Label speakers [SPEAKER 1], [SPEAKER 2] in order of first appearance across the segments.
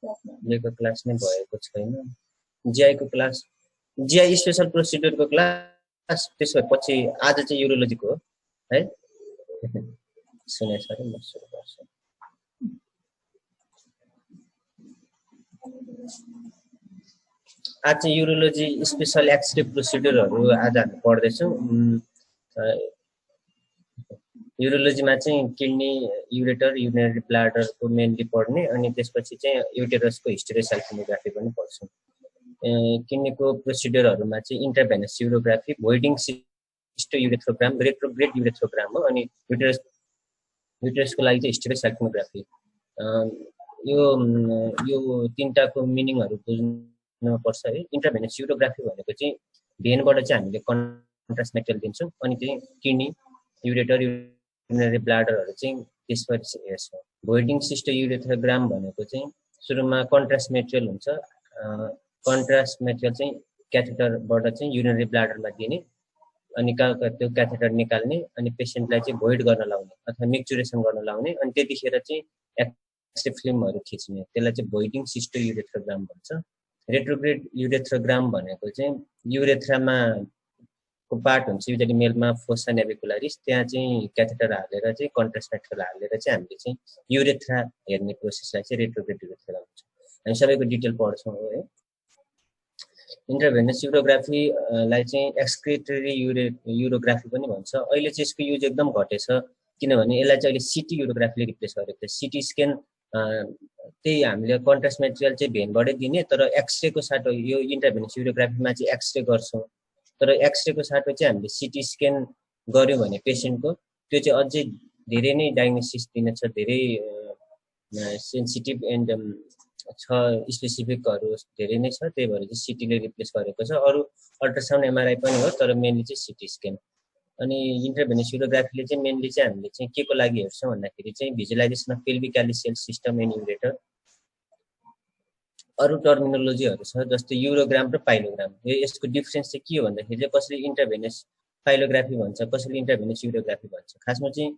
[SPEAKER 1] जिआईको class नै भएको छैन। जिआईको क्लास, जिआई स्पेशल प्रोसिड्युरको क्लास त्यसपछि आज चाहिँ युरोलोजीको हो है। सुने सर म सुरु गर्छु। आज चाहिँ युरोलोजी स्पेशल एक्सरे प्रोसिड्युरहरू आज हामी पढ्दैछौँ। युरोलोजीमा चाहिँ किडनी, युरेटर, युरिनरी ब्लाडरको मेनली पढ्ने, अनि त्यसपछि चाहिँ युटेरसको हिस्टेरोसाइक्लोग्राफी पनि पढ्छौँ। किडनीको प्रोसिड्युरहरूमा चाहिँ इन्टरभेनस युरोग्राफी, भोइडिङ सिस्टो युरेथ्रोग्राम, रेट्रोग्रेड युरेथ्रोग्राम हो, अनि युटेरसको लागि चाहिँ हिस्टेरोसाइक्लोग्राफी। यो तीनटाको मिनिङहरू बुझ्नुपर्छ है। इन्टरभेनस युरोग्राफी भनेको चाहिँ भेनबाट चाहिँ हामीले कन्ट्रास्ट मेटेरियल दिन्छौँ, अनि चाहिँ किडनी, युरेटर, युरिनरी ब्लाडरहरू चाहिँ त्यसपछि हेर्छौँ। भोइडिङ सिस्टो युरेथ्रोग्राम भनेको चाहिँ सुरुमा कन्ट्रास्ट मेटेरियल हुन्छ। कन्ट्रास्ट मेटेरियल चाहिँ क्याथेटरबाट चाहिँ युरिनरी ब्लाडरमा दिने, अनि त्यो क्याथेटर निकाल्ने, अनि पेसेन्टलाई चाहिँ भोइड गर्न लाउने अथवा मिक्चुरेसन गर्न लाउने, अनि त्यतिखेर चाहिँ एक्सरे फिल्महरू खिच्ने, त्यसलाई चाहिँ भोइडिङ सिस्टो युरेथ्रोग्राम भन्छ। रेट्रोग्रेड युरेथ्रोग्राम भनेको चाहिँ युरेथ्रामा को पार्ट हुन्छ युजली मेलमा फोसा नेभिकुलारिस, त्यहाँ चाहिँ क्याथेटर हालेर चाहिँ कन्ट्रास्ट मेटेरियल हालेर चाहिँ हामीले चाहिँ युरेथ्रा हेर्ने प्रोसेसलाई चाहिँ रेट्रोग्रेड युरेथ्रा भन्छ। हामी सबैको डिटेल पढ्छौँ है। इन्टरभेनस युरोग्राफीलाई चाहिँ एक्सक्रिटरी युरोग्राफी पनि भन्छ। अहिले चाहिँ यसको युज एकदम घटेछ, किनभने यसलाई चाहिँ अहिले सिटी युरोग्राफीले रिप्लेस गरेको छ। सिटी स्क्यान त्यही हामीले कन्ट्रास्ट मेटेरियल चाहिँ भेनबाटै दिने, तर एक्सरेको साटो यो इन्टरभेनस युरोग्राफीमा चाहिँ एक्सरे गर्छौँ, तर एक्सरेको साटो चाहिँ हामीले सिटी स्क्यान गर्यो भने पेसेन्टको त्यो चाहिँ अझै धेरै नै डायग्नोसिस दिनेछ, धेरै सेन्सिटिभ एन्ड छ, स्पेसिफिकहरू धेरै नै छ, त्यही भएर चाहिँ सिटीले रिप्लेस गरेको छ। अरू अल्ट्रासाउन्ड एमआरआई पनि हो, तर मेनली चाहिँ सिटी स्क्यान। अनि इन्टरभेनस युरोग्राफीले चाहिँ मेनली चाहिँ हामीले चाहिँ के को लागि हेर्छौँ भन्दाखेरि चाहिँ visualisation of pelvic calyceal system and ureter. अरू टर्मिनोलोजीहरू छ जस्तै युरोग्राम र पाइलोग्राम। यसको डिफरेन्स चाहिँ के हो भन्दाखेरि चाहिँ कसैले इन्टरभेनस पाइलोग्राफी भन्छ, कसैले इन्टरभेनस युरोग्राफी भन्छ। खासमा चाहिँ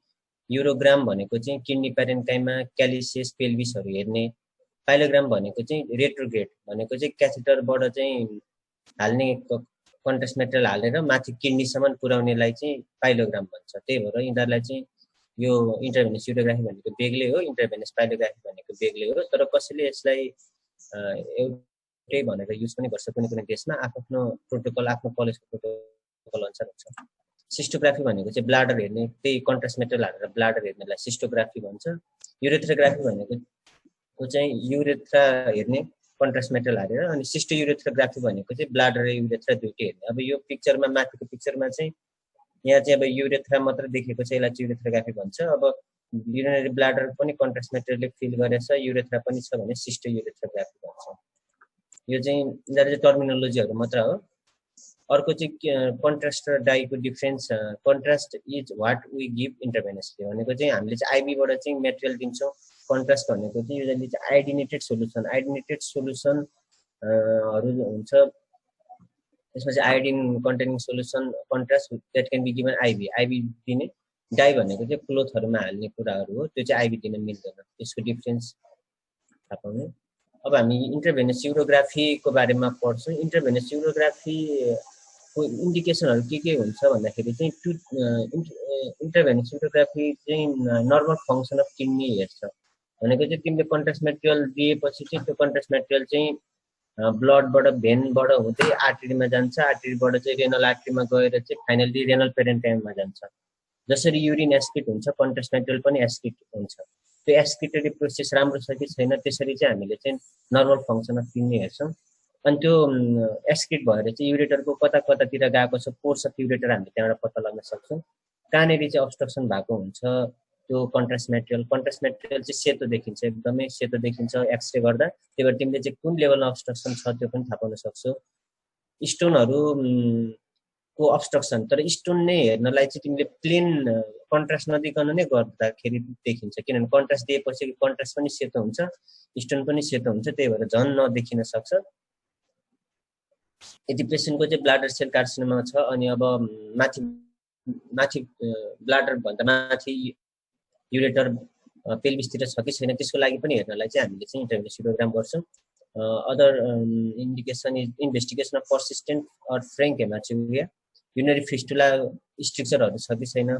[SPEAKER 1] युरोग्राम भनेको चाहिँ किडनी प्यारेन्काइमा क्यालिसियस पेल्भिसहरू हेर्ने, पाइलोग्राम भनेको चाहिँ रेट्रोग्रेड भनेको चाहिँ क्याथेटरबाट चाहिँ हाल्ने कन्ट्रास्ट मेटेरियल हालेर माथि किडनीसम्म पुर्याउनेलाई चाहिँ पाइलोग्राम भन्छ। त्यही भएर यिनीहरूलाई चाहिँ यो इन्टरभेनस युरोग्राफी भनेको बेग्लै हो, इन्टरभेनस पाइलोग्राफी भनेको बेग्लै हो, तर कसैले यसलाई एउटै भनेर युज पनि गर्छ। कुनै कुनै देशमा आफ्नो प्रोटोकल, आफ्नो कलेजको प्रोटोकल अनुसार हुन्छ। सिस्टोग्राफी भनेको चाहिँ ब्लाडर हेर्ने, त्यही कन्ट्रास्ट मेटेरियल हालेर ब्लाडर हेर्नेलाई सिस्टोग्राफी भन्छ। युरेथ्रोग्राफी भनेको चाहिँ युरेथ्रा हेर्ने कन्ट्रास्ट मेटेरियल हालेर, अनि सिस्टो युरेथ्रोग्राफी भनेको चाहिँ ब्लाडर र युरेथ्रा दुइटै हेर्ने। अब यो पिक्चरमा, माथिको पिक्चरमा चाहिँ यहाँ चाहिँ अब युरेथ्रा मात्र देखेको छ, यसलाई चाहिँ युरेथ्रोग्राफी भन्छ। अब युरिनरी ब्लाडर पनि कन्ट्रास्ट मेटेरियलले फिल गरेछ, युरेथ्रा पनि छ भने सिस्टो युरेथ्रोग्राफी भन्छ। यो चाहिँ यिनीहरू चाहिँ टर्मिनोलोजीहरू मात्र हो। अर्को चाहिँ कन्ट्रास्ट र डाईको डिफरेन्स। Contrast is what we give intravenously भनेको चाहिँ हामीले चाहिँ आइबीबाट चाहिँ मेटेरियल दिन्छौँ। कन्ट्रास्ट भनेको चाहिँ युजली चाहिँ आइडिनेटेड सोल्युसनहरू हुन्छ, त्यसमा चाहिँ iodine containing solution contrast that can be given IV दिने। डाई भनेको चाहिँ क्लोथहरूमा हाल्ने कुराहरू हो, त्यो चाहिँ आइबी दिन मिल्दैन। यसको डिफरेन्स थाहा पाउने। अब हामी इन्टरभेनस युरोग्राफीको बारेमा पढ्छौँ। इन्टरभेनस युरोग्राफीको इन्डिकेसनहरू के हुन्छ भन्दाखेरि चाहिँ इन्टरभेनस युरोग्राफी चाहिँ नर्मल फङ्सन अफ किडनी हेर्छ। भनेको चाहिँ तिमीले कन्ट्रास्ट मेटेरियल दिएपछि चाहिँ त्यो कन्ट्रास्ट मेटेरियल चाहिँ ब्लडबाट भेनबाट हुँदै आर्टरीमा जान्छ, आर्टरीबाट चाहिँ रेनल आर्टरीमा गएर चाहिँ फाइनली रेनल पेरेन्काइममा जान्छ। जसरी युरिन एस्किट हुन्छ, कन्ट्रास्ट मेटेरियल पनि एस्किट हुन्छ। त्यो एस्किटरी प्रोसेस राम्रो छ कि छैन, त्यसरी चाहिँ हामीले चाहिँ नर्मल फङ्सन अफ किडनी हेर्छौँ। अनि त्यो एस्किट भएर चाहिँ युरेटरको कता कतातिर गएको छ, कोर्स अफ युरेटर हामीले त्यहाँबाट पत्ता लगाउन सक्छौँ। कहाँनिर चाहिँ अब्स्ट्रक्सन भएको हुन्छ त्यो कन्ट्रास्ट मेटेरियल चाहिँ सेतो देखिन्छ, एकदमै सेतो देखिन्छ एक्सरे गर्दा। त्यही भएर तिमीले चाहिँ कुन लेभलमा अब्स्ट्रक्सन छ त्यो पनि थाहा पाउन सक्छौ। स्टोनहरू को अब्स्ट्रक्सन, तर स्टोन नै हेर्नलाई चाहिँ तिमीले प्लेन कन्ट्रास्ट नदिकन नै गर्दाखेरि देखिन्छ, किनभने कन्ट्रास्ट दिएपछि कन्ट्रास्ट पनि सेतो हुन्छ, स्टोन पनि सेतो हुन्छ, त्यही भएर झन् नदेखिन सक्छ। यदि पेसेन्टको चाहिँ ब्लाडर सेल कार्सिनोमा छ, अनि अब माथि ब्लाडर भन्दा माथि युरेटर पेल्भिसतिर छ कि छैन त्यसको लागि पनि हेर्नलाई चाहिँ हामीले चाहिँ इन्टरभेन्सोग्राम गर्छौँ। Other indication is investigation of persistent or frank haematuria, urinary fistula स्ट्रक्चरहरू छ कि छैन,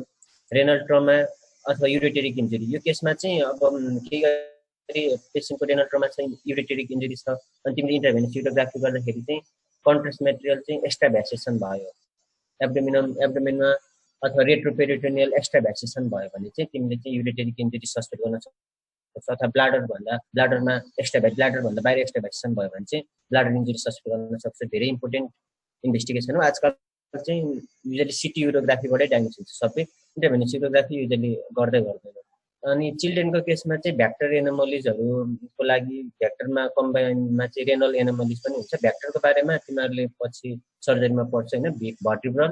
[SPEAKER 1] रेनल ट्रमा अथवा युरेटेरिक इन्जुरी। यो केसमा चाहिँ अब के गरी पेसेन्टको रेनल ट्रमा चाहिँ युरेटेरिक इन्जुरी छ अनि तिमीले इन्टरभेन्सोग्राफी गर्दाखेरि चाहिँ कन्ट्रास्ट मेटेरियल चाहिँ एक्स्ट्रा भ्याक्सेसन भयो, एब्डोमेनमा अथवा रेट्रोपेरिटोनियल एक्स्ट्रा भ्याक्सेसन भयो भने चाहिँ तिमीले चाहिँ युरेटेरिक इन्जुरी सस्पेक्ट गर्न सक्छौ। अथवा ब्लाडरमा ब्लाडरभन्दा बाहिर एक्स्ट्रा भ्याक्सेसन भयो भने चाहिँ ब्लाडर इन्जुरी सस्पेक्ट गर्न सक्छौ। धेरै इम्पोर्टेन्ट इन्भेस्टिगेसन हो। आजकल चाहिँ युजली सिटी युरोग्राफीबाटै डायग्नोसिस हुन्छ सबै, इन्टरभेन्सोग्राफी युजली गर्दैन। अनि चिल्ड्रेनको केसमा चाहिँ भ्याक्टर एनोमलिजहरूको लागि भ्याक्टरमा कम्बाइनमा चाहिँ रेनल एनोमलिज पनि हुन्छ। भ्याक्टरको बारेमा तिमीहरूले पछि सर्जरीमा पढ्छ होइन, भर्टिब्रल,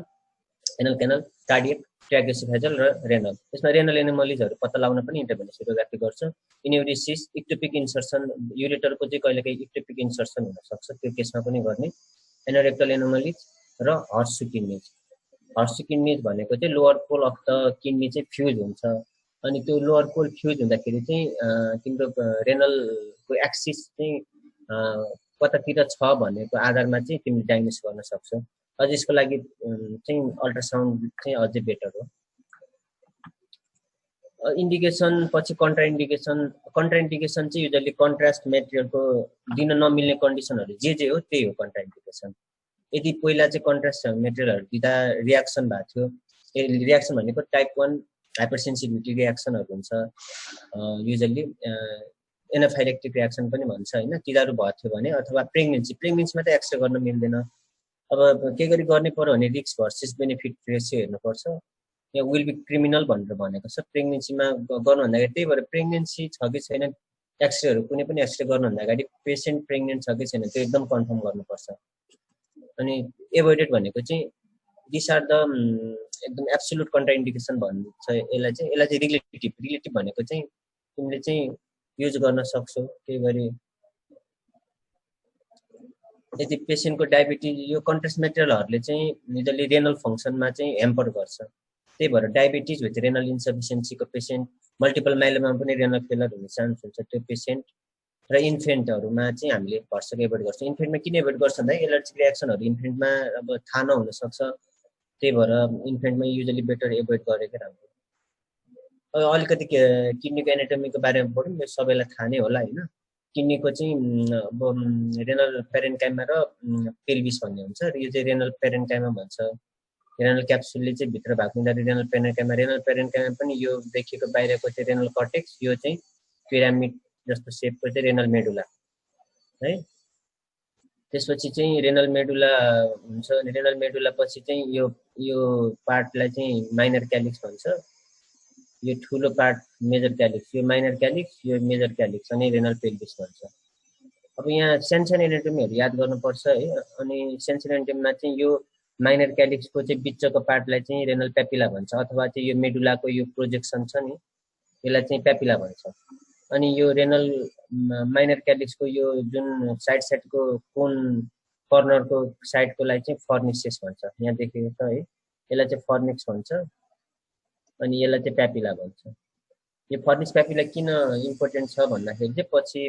[SPEAKER 1] एनल क्यानल, कार्डियक, ट्र्याकेसोफेजल र रेनल। त्यसमा रेनल एनोमलिजहरू पत्ता लगाउन पनि इन्टरभेन्सोग्राफी गर्छ। इन्युरिसिस, इक्टोपिक इन्सर्सन, युरेटरको चाहिँ कहिलेकाहीँ इक्टोपिक इन्सर्सन हुनसक्छ, त्यो केसमा पनि गर्ने। एनोरेक्टल एनोमलिज र हर्सु किडनीज भनेको चाहिँ lower pole of the kidney चाहिँ फ्युज हुन्छ। अनि त्यो लोअर पोल फ्युज हुँदाखेरि चाहिँ तिम्रो रेनलको एक्सिस चाहिँ कतातिर छ भनेको आधारमा चाहिँ तिमीले डायग्नोस गर्न सक्छौ। अझ यसको लागि चाहिँ अल्ट्रासाउन्ड चाहिँ अझै बेटर हो। इन्डिकेसन पछि कन्ट्राइन्डिकेसन चाहिँ युजली कन्ट्रास्ट मेटेरियलको दिन नमिल्ने कन्डिसनहरू जे हो त्यही हो कन्ट्राइन्डिकेसन। यदि पहिला चाहिँ कन्ट्रास्ट मेटेरियलहरू दिँदा रियाक्सन भएको थियो, रियाक्सन भनेको टाइप 1 हाइपरसेन्सिटिभिटी रियाक्सनहरू हुन्छ, युजली एनाफाइलेक्टिक रियाक्सन पनि भन्छ होइन, तिनीहरू भएको थियो भने। अथवा प्रेग्नेन्सीमा त एक्सरे गर्न मिल्दैन। अब के गरी गर्ने पर्यो भने रिस्क भर्सेस बेनिफिट रेसियो हेर्नुपर्छ। यहाँ विल बी क्रिमिनल भनेर भनेको छ प्रेग्नेन्सीमा गर्नु भन्दाखेरि। त्यही भएर प्रेग्नेन्सी छ कि छैन एक्सरेहरू कुनै पनि एक्सरे गर्नुभन्दा अगाडि पेसेन्ट प्रेग्नेन्ट छ कि छैन त्यो एकदम कन्फर्म गर्नुपर्छ। अनि एभोइडेड भनेको चाहिँ दिस आर द एकदम एब्सोल्युट कन्ट्राइन्डिकेसन भन्छ यसलाई चाहिँ रिलेटिभ भनेको चाहिँ तिमीले चाहिँ युज गर्न सक्छौ। त्यही गरी यदि पेसेन्टको डायबिटिज, यो कन्ट्रास्ट मेटेरियलहरूले चाहिँ युजली रेनल फङ्सनमा चाहिँ हेम्पर गर्छ। त्यही भएर डायबिटिज विथ रेनल इन्सफिसियन्सीको पेसेन्ट, मल्टिपल माइलोमा पनि रेनल फेलर हुने चान्स हुन्छ त्यो पेसेन्ट। र इन्फेन्टहरूमा चाहिँ हामीले भर्सक एभोइड गर्छौँ। इन्फेन्टमा किन एभोइड गर्छ भन्दा एलर्जिक रियाक्सनहरू इन्फेन्टमा अब थाहा नहुनसक्छ, त्यही भएर इन्फेन्टमा युजली बेटर एभोइड गरेकै राम्रो। अलिकति किडनीको एनाटोमीको बारेमा पढौँ, यो सबैलाई थाहा नै होला होइन। किडनीको चाहिँ अब रेनल पेरेन्काइमा र पेल्भिस भन्ने हुन्छ। यो चाहिँ रेनल पेरेन्काइमा भन्छ। रेनल क्याप्सुलले चाहिँ भित्र भएको हुँदा रेनल पेरेन्काइमा पनि यो देखिएको बाहिरको चाहिँ रेनल कर्टेक्स, यो चाहिँ पिरामिड जस्तो सेपको चाहिँ रेनल मेडुला है। त्यसपछि चाहिँ रेनल मेडुला हुन्छ। रेनल मेडुला पछि चाहिँ यो पार्टलाई चाहिँ माइनर क्यालिक्स भन्छ। यो ठुलो पार्ट मेजर क्यालिक्स, यो माइनर क्यालिक्स, यो मेजर क्यालिक्स अनि रेनल पेल्भिस भन्छ। अब यहाँ सानो एनाटोमीहरू याद गर्नुपर्छ है। अनि सानो एनाटोमीमा चाहिँ यो माइनर क्यालिक्सको चाहिँ बिचको पार्टलाई चाहिँ रेनल प्यापिला भन्छ, अथवा चाहिँ यो मेडुलाको यो प्रोजेक्सन छ नि यसलाई चाहिँ प्यापिला भन्छ। अनि यो रेनल माइनर क्यालिक्सको यो जुन साइडको कोन कर्नरको साइडकोलाई चाहिँ फर्निक्सेस भन्छ। यहाँ देखेको छ है, यसलाई चाहिँ फर्निक्स भन्छ अनि यसलाई चाहिँ प्यापिला भन्छ। यो फर्निक्स प्यापिला किन इम्पोर्टेन्ट छ भन्दाखेरि चाहिँ पछि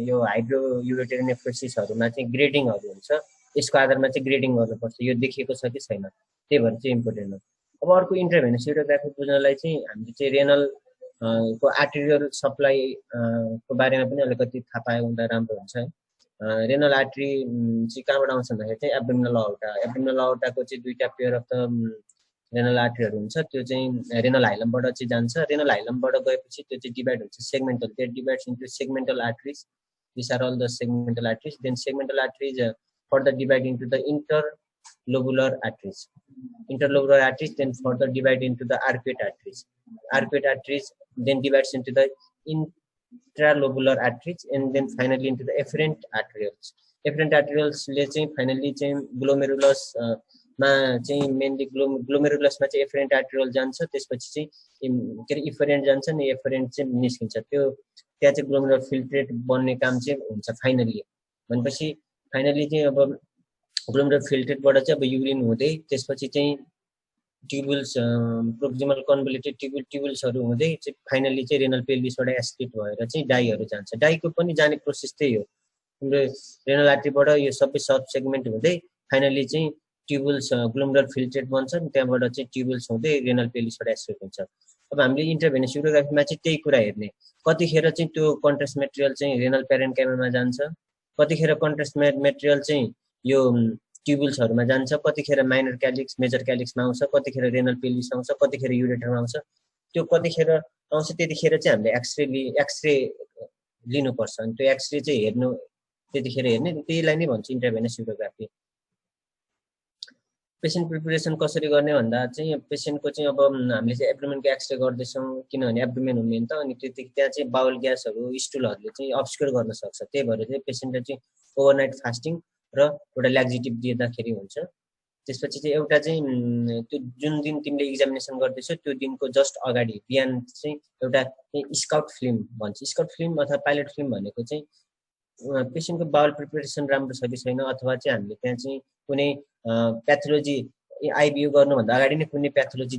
[SPEAKER 1] यो हाइड्रो युरेटेरी नेफ्रोसिसहरूमा चाहिँ ग्रेडिङहरू हुन्छ, यसको आधारमा चाहिँ ग्रेडिङ गर्नुपर्छ यो देखिएको छ कि छैन, त्यही भएर चाहिँ इम्पोर्टेन्ट हो। अब अर्को इन्टरभेनस युरोग्राफी बुझ्नलाई चाहिँ हामीले चाहिँ रेनल को आर्टेरियल सप्लाई को बारेमा पनि अलिकति थाहा पाए हुँदा राम्रो हुन्छ है। रेनल आर्टरी चाहिँ कहाँबाट आउँछ भन्दाखेरि चाहिँ एब्डोमिनल अओर्टाको चाहिँ दुईटा पेयर अफ द रेनल आर्टरीहरू हुन्छ। त्यो चाहिँ रेनल हाइलमबाट चाहिँ जान्छ। रेनल हाइलमबाट गएपछि त्यो चाहिँ डिभाइड हुन्छ सेगमेन्टल, त्यो divides into segmental arteries. These are all the segmental arteries. Then segmental arteries further divide into the interlobular arteries, then further divide into the arcuate arteries, then divides into the intralobular arteries, and then finally into the efferent arterioles. Efferent arterioles ले चाहिँ finally चाहिँ glomerulus मा चाहिँ mainly glomerulus मा चाहिँ efferent arteriole जान्छ, त्यसपछि चाहिँ के रे efferent जान्छ नि, efferent चाहिँ निस्किन्छ, त्यो त्यहाँ चाहिँ glomerular filtrate बन्ने काम चाहिँ हुन्छ फाइनली। भनेपछि फाइनली चाहिँ अब ग्लोमेरुलर फिल्ट्रेटबाट चाहिँ अब युरिन हुँदै त्यसपछि चाहिँ ट्युबुल्स प्रोक्सिमल कन्भोल्युटेड ट्युबुल्सहरू हुँदै चाहिँ फाइनली चाहिँ रेनल पेल्भिसबाट एस्केट भएर चाहिँ डाईहरू जान्छ। डाईको पनि जाने प्रोसेस त्यही हो। तिम्रो रेनल आर्टरीबाट यो सबै सब सेगमेन्ट हुँदै फाइनली चाहिँ ट्युबुल्स ग्लोमेरुलर फिल्ट्रेट बन्छ, त्यहाँबाट चाहिँ ट्युबुल्स हुँदै रेनल पेल्भिसबाट एस्केट हुन्छ। अब हामीले इन्टरभेनस युरोग्राफीमा चाहिँ त्यही कुरा हेर्ने, कतिखेर चाहिँ त्यो कन्ट्रास्ट मेटेरियल चाहिँ रेनल प्यारेन्काइमामा जान्छ, कतिखेर कन्ट्रास्ट मेटेरियल चाहिँ यो ट्युबुल्सहरूमा जान्छ, कतिखेर माइनर क्यालिक्स मेजर क्यालिक्समा आउँछ, कतिखेर रेनल पेल्भिस आउँछ, कतिखेर युरेटरमा आउँछ। त्यो कतिखेर आउँछ त्यतिखेर चाहिँ हामीले एक्सरे लिनुपर्छ। अनि त्यो एक्सरे चाहिँ हेर्नु त्यतिखेर हेर्ने, त्यहीलाई नै भन्छ इन्टरभेनस युरोग्राफी। पेसेन्ट प्रिपरेसन कसरी गर्ने भन्दा चाहिँ पेसेन्टको चाहिँ अब हामीले चाहिँ एब्डोमेनको एक्सरे गर्दैछौँ, किनभने एब्डोमेन हुने नि त, अनि त्यहाँ चाहिँ बाउल ग्यासहरू स्टुलहरूले चाहिँ अब्स्क्योर गर्न सक्छ। त्यही भएर चाहिँ पेसेन्टले चाहिँ ओभरनाइट फास्टिङ र एउटा ल्याक्जेटिभ दिँदाखेरि हुन्छ। त्यसपछि चाहिँ एउटा चाहिँ त्यो जुन दिन तिमीले एक्जामिनेसन गर्दैछौ त्यो दिनको जस्ट अगाडि बिहान चाहिँ एउटा स्काउट फिल्म भन्छ। स्काउट फिल्म अथवा पाइलट फिल्म भनेको चाहिँ पेसेन्टको बाउल प्रिपरेसन राम्रो छ कि छैन, अथवा चाहिँ हामीले त्यहाँ चाहिँ कुनै प्याथोलोजी आइबियू गर्नुभन्दा अगाडि नै कुनै प्याथोलोजी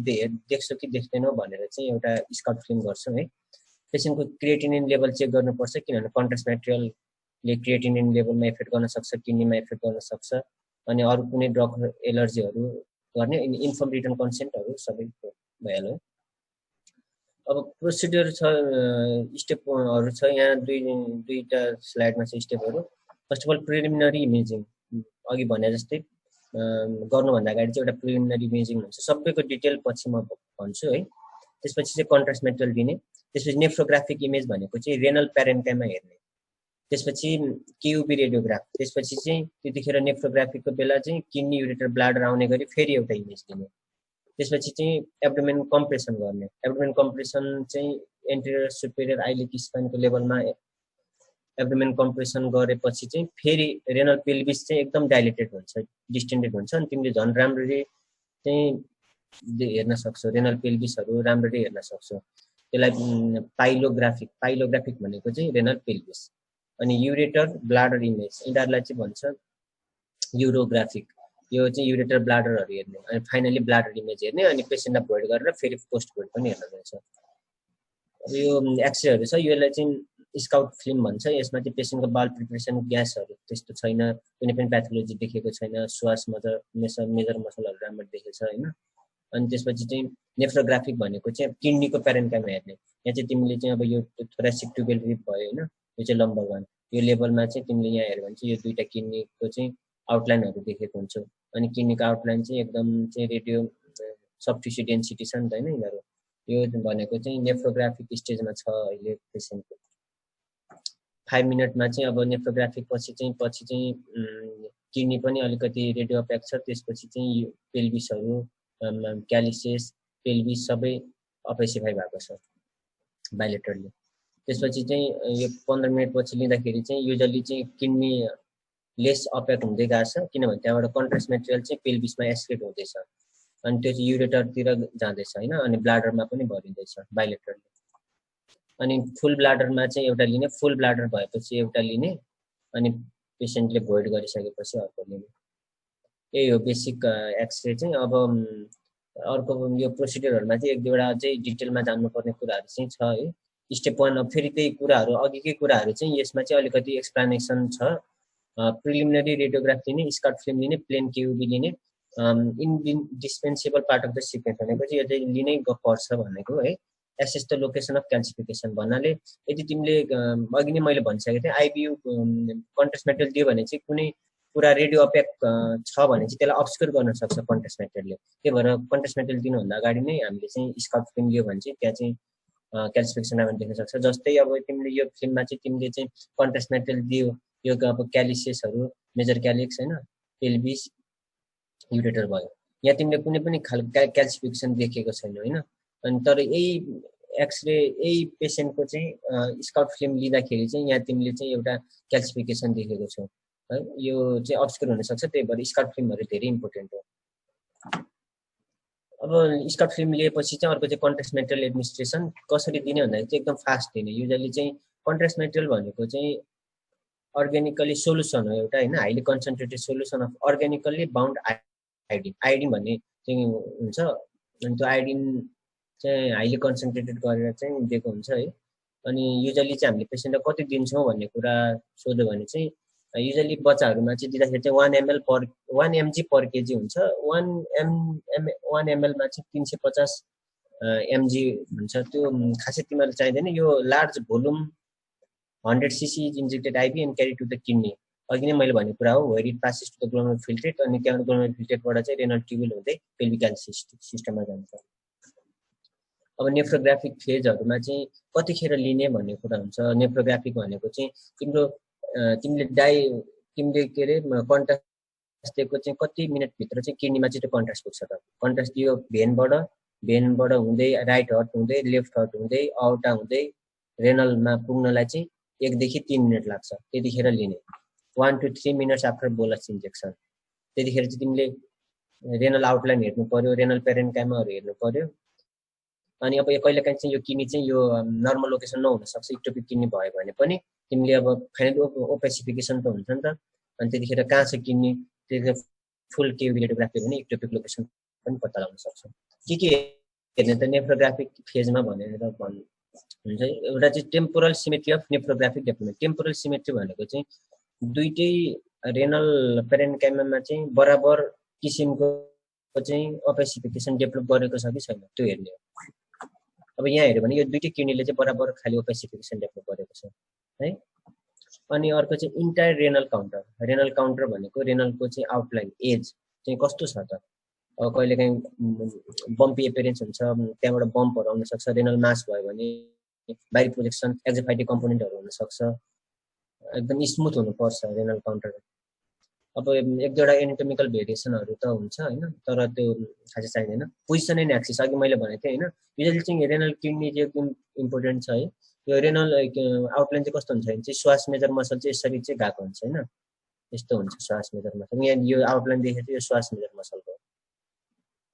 [SPEAKER 1] देख्छौ कि देख्दैनौ भनेर चाहिँ एउटा स्काउट फिल्म गर्छौँ है। पेसेन्टको क्रिएटिनिन लेभल चेक गर्नुपर्छ, किनभने कन्ट्रास्ट मेटेरियलले क्रिएटिनिन लेभलमा इफेक्ट गर्न सक्छ, किडनीमा इफेक्ट गर्न सक्छ, अनि अरू कुनै ड्रग एलर्जीहरू गर्ने, इन्फर्म रिटर्न कन्सेन्टहरू सबै भइहाल्यो। अब प्रोसिड्युर छ, स्टेपहरू छ यहाँ दुईटा स्लाइडमा छ स्टेपहरू। First of all preliminary imaging, अघि भने जस्तै गर्नुभन्दा अगाडि चाहिँ एउटा प्रिलिमिनरी इमेजिङ हुन्छ, सबैको डिटेल पछि म भन्छु है। त्यसपछि चाहिँ कन्ट्रास्ट मेटेरियल दिने, त्यसपछि नेफ्रोग्राफिक इमेज भनेको चाहिँ रेनल प्यारेन्काइमा हेर्ने, त्यसपछि क्युबी रेडियोग्राफ, त्यसपछि चाहिँ त्यतिखेर नेफ्रोग्राफीको बेला चाहिँ किडनी युरेटर ब्लाडर आउने गरी फेरि एउटा इमेज दिने, त्यसपछि चाहिँ एब्डोमेन कम्प्रेसन गर्ने। एब्डोमेन कम्प्रेसन चाहिँ एन्टेरियर सुपेरियर आइलिक स्पाइनको लेभलमा एब्डोमेन कम्प्रेसन गरेपछि चाहिँ फेरि रेनल पेल्भिस चाहिँ एकदम डाइलेटेड हुन्छ, डिस्टेन्डेड हुन्छ, अनि तिमीले झन् राम्ररी चाहिँ हेर्न सक्छौ, रेनल पेल्भिसहरू राम्ररी हेर्न सक्छौ। त्यसलाई पाइलोग्राफिक भनेको चाहिँ रेनल पेल्भिस। अनि युरेटर ब्लाडर इमेज, यिनीहरूलाई चाहिँ भन्छ युरोग्राफिक, यो चाहिँ युरेटर ब्लाडरहरू हेर्ने, अनि फाइनली ब्लाडर इमेज हेर्ने, अनि पेसेन्टलाई भोइड गरेर फेरि पोस्ट भोइड पनि हेर्न जान्छ। यो एक्सरेहरू छ, यसलाई चाहिँ स्काउट फिल्म भन्छ। यसमा चाहिँ पेसेन्टको बाल प्रिपरेसन ग्यासहरू त्यस्तो छैन, कुनै पनि प्याथोलोजी देखेको छैन, श्वास मेजर मसलहरू राम्रो देखेको छ होइन। अनि त्यसपछि चाहिँ नेफ्रोग्राफिक भनेको चाहिँ किडनीको प्यारेन्काइमा हेर्ने, यहाँ चाहिँ तिमीले चाहिँ अब यो थोरासिक ट्युबेल रिप भयो होइन, यो चाहिँ नम्बर 1, यो लेभलमा चाहिँ तिमीले यहाँ हेऱ्यो भने चाहिँ यो दुईटा किडनीको चाहिँ आउटलाइनहरू देखेको हुन्छ। अनि किडनीको आउटलाइन चाहिँ एकदम चाहिँ रेडियो सब टिस्यु डेन्सिटी छ नि त होइन यिनीहरू, यो भनेको चाहिँ नेफ्रोग्राफिक स्टेजमा छ अहिले पेसेन्टको। 5 मिनटमा चाहिँ अब नेफ्रोग्राफिक पछि चाहिँ किडनी पनि अलिकति रेडियो अप्याक छ, त्यसपछि चाहिँ पेल्भिसहरू क्यालिसेस पेल्भिस सबै अपेसिफाई भएको छ बाइलेटरली। त्यसपछि चाहिँ यो 15 मिनट पछि लिँदाखेरि चाहिँ युजली चाहिँ किडनी लेस अप्याक हुँदै गएको छ, किनभने त्यहाँबाट कन्ट्रास्ट मेटेरियल चाहिँ पेल्भिसमा एस्केट हुँदैछ, अनि त्यो चाहिँ युरेटरतिर जाँदैछ होइन, अनि ब्लाडरमा पनि भरिँदैछ बाइलेटरली। अनि फुल ब्लाडरमा चाहिँ एउटा लिने, फुल ब्लाडर भएपछि एउटा लिने, अनि पेसेन्टले भोइड गरिसकेपछि अर्को लिने। यही हो बेसिक एक्सरे चाहिँ। अब अर्को यो प्रोसिड्युरहरूमा चाहिँ एक दुईवटा चाहिँ डिटेलमा जान्नुपर्ने कुराहरू चाहिँ छ है। स्टेप 1 अब फेरि त्यही कुराहरू अघिकै कुराहरू चाहिँ यसमा चाहिँ अलिकति एक्सप्लेनेसन छ। प्रिलिमिनरी रेडियोग्राफी लिने, स्काउट फिल्म लिने, प्लेन क्युबी लिने, indispensable part of the sequence भनेको चाहिँ यो चाहिँ लिनै पर्छ भनेको है। एसेस द लोकेसन अफ क्याल्सिफिकेसन भन्नाले यदि तिमीले अघि नै मैले भनिसकेको थिएँ आइबियू कन्ट्रास्ट मेटेरियल दियो भने चाहिँ कुनै पुरा रेडियो अप्याक छ भने चाहिँ त्यसलाई अब्स्क्योर गर्न सक्छ कन्ट्रास्ट मेटेरियलले। त्यही भएर कन्ट्रास्ट मेटेरियल दिनुभन्दा अगाडि नै हामीले चाहिँ स्काउट फिल्म लियो भने चाहिँ त्यहाँ चाहिँ क्याल्सिफिकेसन राम्रो देख्न सक्छ। जस्तै अब तिमीले यो फिल्ममा चाहिँ तिमीले चाहिँ कन्ट्रास्ट मेटेरियल दियो, यो अब क्यालिसेसहरू मेजर क्यालिक्स होइन, पेल्भिस युरेटर भयो, यहाँ तिमीले कुनै पनि खालको क्याल्सिफिकेसन देखेको छैन होइन। अनि तर यही एक्सरे यही पेसेन्टको चाहिँ स्काउट फिल्म लिँदाखेरि चाहिँ यहाँ तिमीले चाहिँ एउटा क्याल्सिफिकेसन देखेको छौ है, यो चाहिँ अब्स्क्योर हुनसक्छ। त्यही भएर स्काउट फिल्महरू धेरै इम्पोर्टेन्ट हो। अब स्काउट फिल्म लिएपछि चाहिँ अर्को चाहिँ कन्ट्रास्ट मेटेरियल एडमिनिस्ट्रेसन कसरी दिने भन्दाखेरि चाहिँ एकदम फास्ट दिने। युजली चाहिँ कन्ट्रास्ट मेटेरियल भनेको चाहिँ अर्ग्यानिकली सोल्युसन हो एउटा होइन, highly concentrated solution of organically bound iodine. Iodine भन्ने चाहिँ हुन्छ अनि त्यो आयोडिन चाहिँ हाइली कन्सन्ट्रेटेड गरेर चाहिँ दिएको हुन्छ है। अनि युजली चाहिँ हामीले पेसेन्टलाई कति दिन्छौँ भन्ने कुरा सोध्यो भने चाहिँ युजली बच्चाहरूमा चाहिँ दिँदाखेरि चाहिँ 1 mg पर केजी हुन्छ। 1 ml-मा चाहिँ 350 mg हुन्छ। त्यो खासै तिमीहरूलाई चाहिँदैन। यो large volume 100 cc injected IV and carry to the kidney. अघि नै मैले भनेको कुरा हो, where it passes to the glomerular filtrate अनि त्यहाँ ग्लोमेरुलर फिल्ट्रेटबाट चाहिँ रेनल ट्युबुल हुँदै पेल्भिक सिस्टममा जान्छ। अब नेफ्रोग्राफिक फेजहरूमा चाहिँ कतिखेर लिने भन्ने कुरा हुन्छ। नेफ्रोग्राफिक भनेको चाहिँ तिमीले के अरे कन्ट्रास्ट दिएको चाहिँ कति मिनटभित्र चाहिँ किडनीमा चाहिँ त्यो कन्ट्रास्ट पुग्छ त। कन्ट्रास्ट दियो भेनबाट हुँदै राइट हर्ट हुँदै लेफ्ट हर्ट हुँदै आउटा हुँदै रेनलमा पुग्नलाई चाहिँ 1 देखि 3 मिनट लाग्छ। त्यतिखेर लिने 1 to 3 minutes after bolus injection. त्यतिखेर चाहिँ तिमीले रेनल आउटलाइन हेर्नु पर्यो, रेनल पेरेन्काइमाहरू हेर्नु पर्यो। अनि अब कहिलेकाहीँ चाहिँ यो किडनी चाहिँ यो नर्मल लोकेसन नहुन सक्छ। इक्टोपिक किडनी भयो भने पनि तिमीले अब फाइनल ओपेसिफिकेसन त हुन्छ नि त। अनि त्यतिखेर कहाँ छ किडनी, त्यतिखेर फुल केभिरेडियोग्राफी भने इक्टोपिक लोकेसन पनि पत्ता लगाउन सक्छ। के हेर्ने त नेफ्रोग्राफिक फेजमा भनेर भन्नु हुन्छ। एउटा चाहिँ temporal symmetry of nephrographic development. Temporal symmetry भनेको चाहिँ दुईटै रेनल पेरेन्काइमामा चाहिँ बराबर किसिमको चाहिँ ओपेसिफिकेसन डेभलप गरेको छ कि छैन त्यो हेर्ने हो। अब यहाँ हेऱ्यो भने यो दुईटै किडनीले चाहिँ बराबर खाली ओपेसिफिकेसन डेभलप गरेको छ है। अनि अर्को चाहिँ entire renal counter. Renal counter भनेको रेनलको चाहिँ आउटलाइन एज चाहिँ कस्तो छ त। अब कहिलेकाहीँ बम्पी एपियरेन्स हुन्छ, त्यहाँबाट बम्पहरू आउन सक्छ। रेनल मास भयो भने बाहिरी प्रोजेक्सन एक्जोफाइटिक कम्पोनेन्टहरू हुनसक्छ। एकदम स्मुथ हुनुपर्छ रेनल काउन्टर। अब 1-2वटा एनाटोमिकल भेरिएसनहरू त हुन्छ होइन, तर त्यो खासै चाहिँदैन। पोजिसन एन्ड एक्सिस अघि मैले भनेको थिएँ होइन। युजली चाहिँ रेनल किडनी चाहिँ एकदम इम्पोर्टेन्ट छ है। यो रेनल आउटलाइन चाहिँ कस्तो हुन्छ भने चाहिँ श्वास मेजर मसल चाहिँ यसरी चाहिँ गएको हुन्छ होइन, यस्तो हुन्छ श्वास मेजर मसल। यहाँ यो आउटलाइन देखेको यो श्वास मेजर मसलको।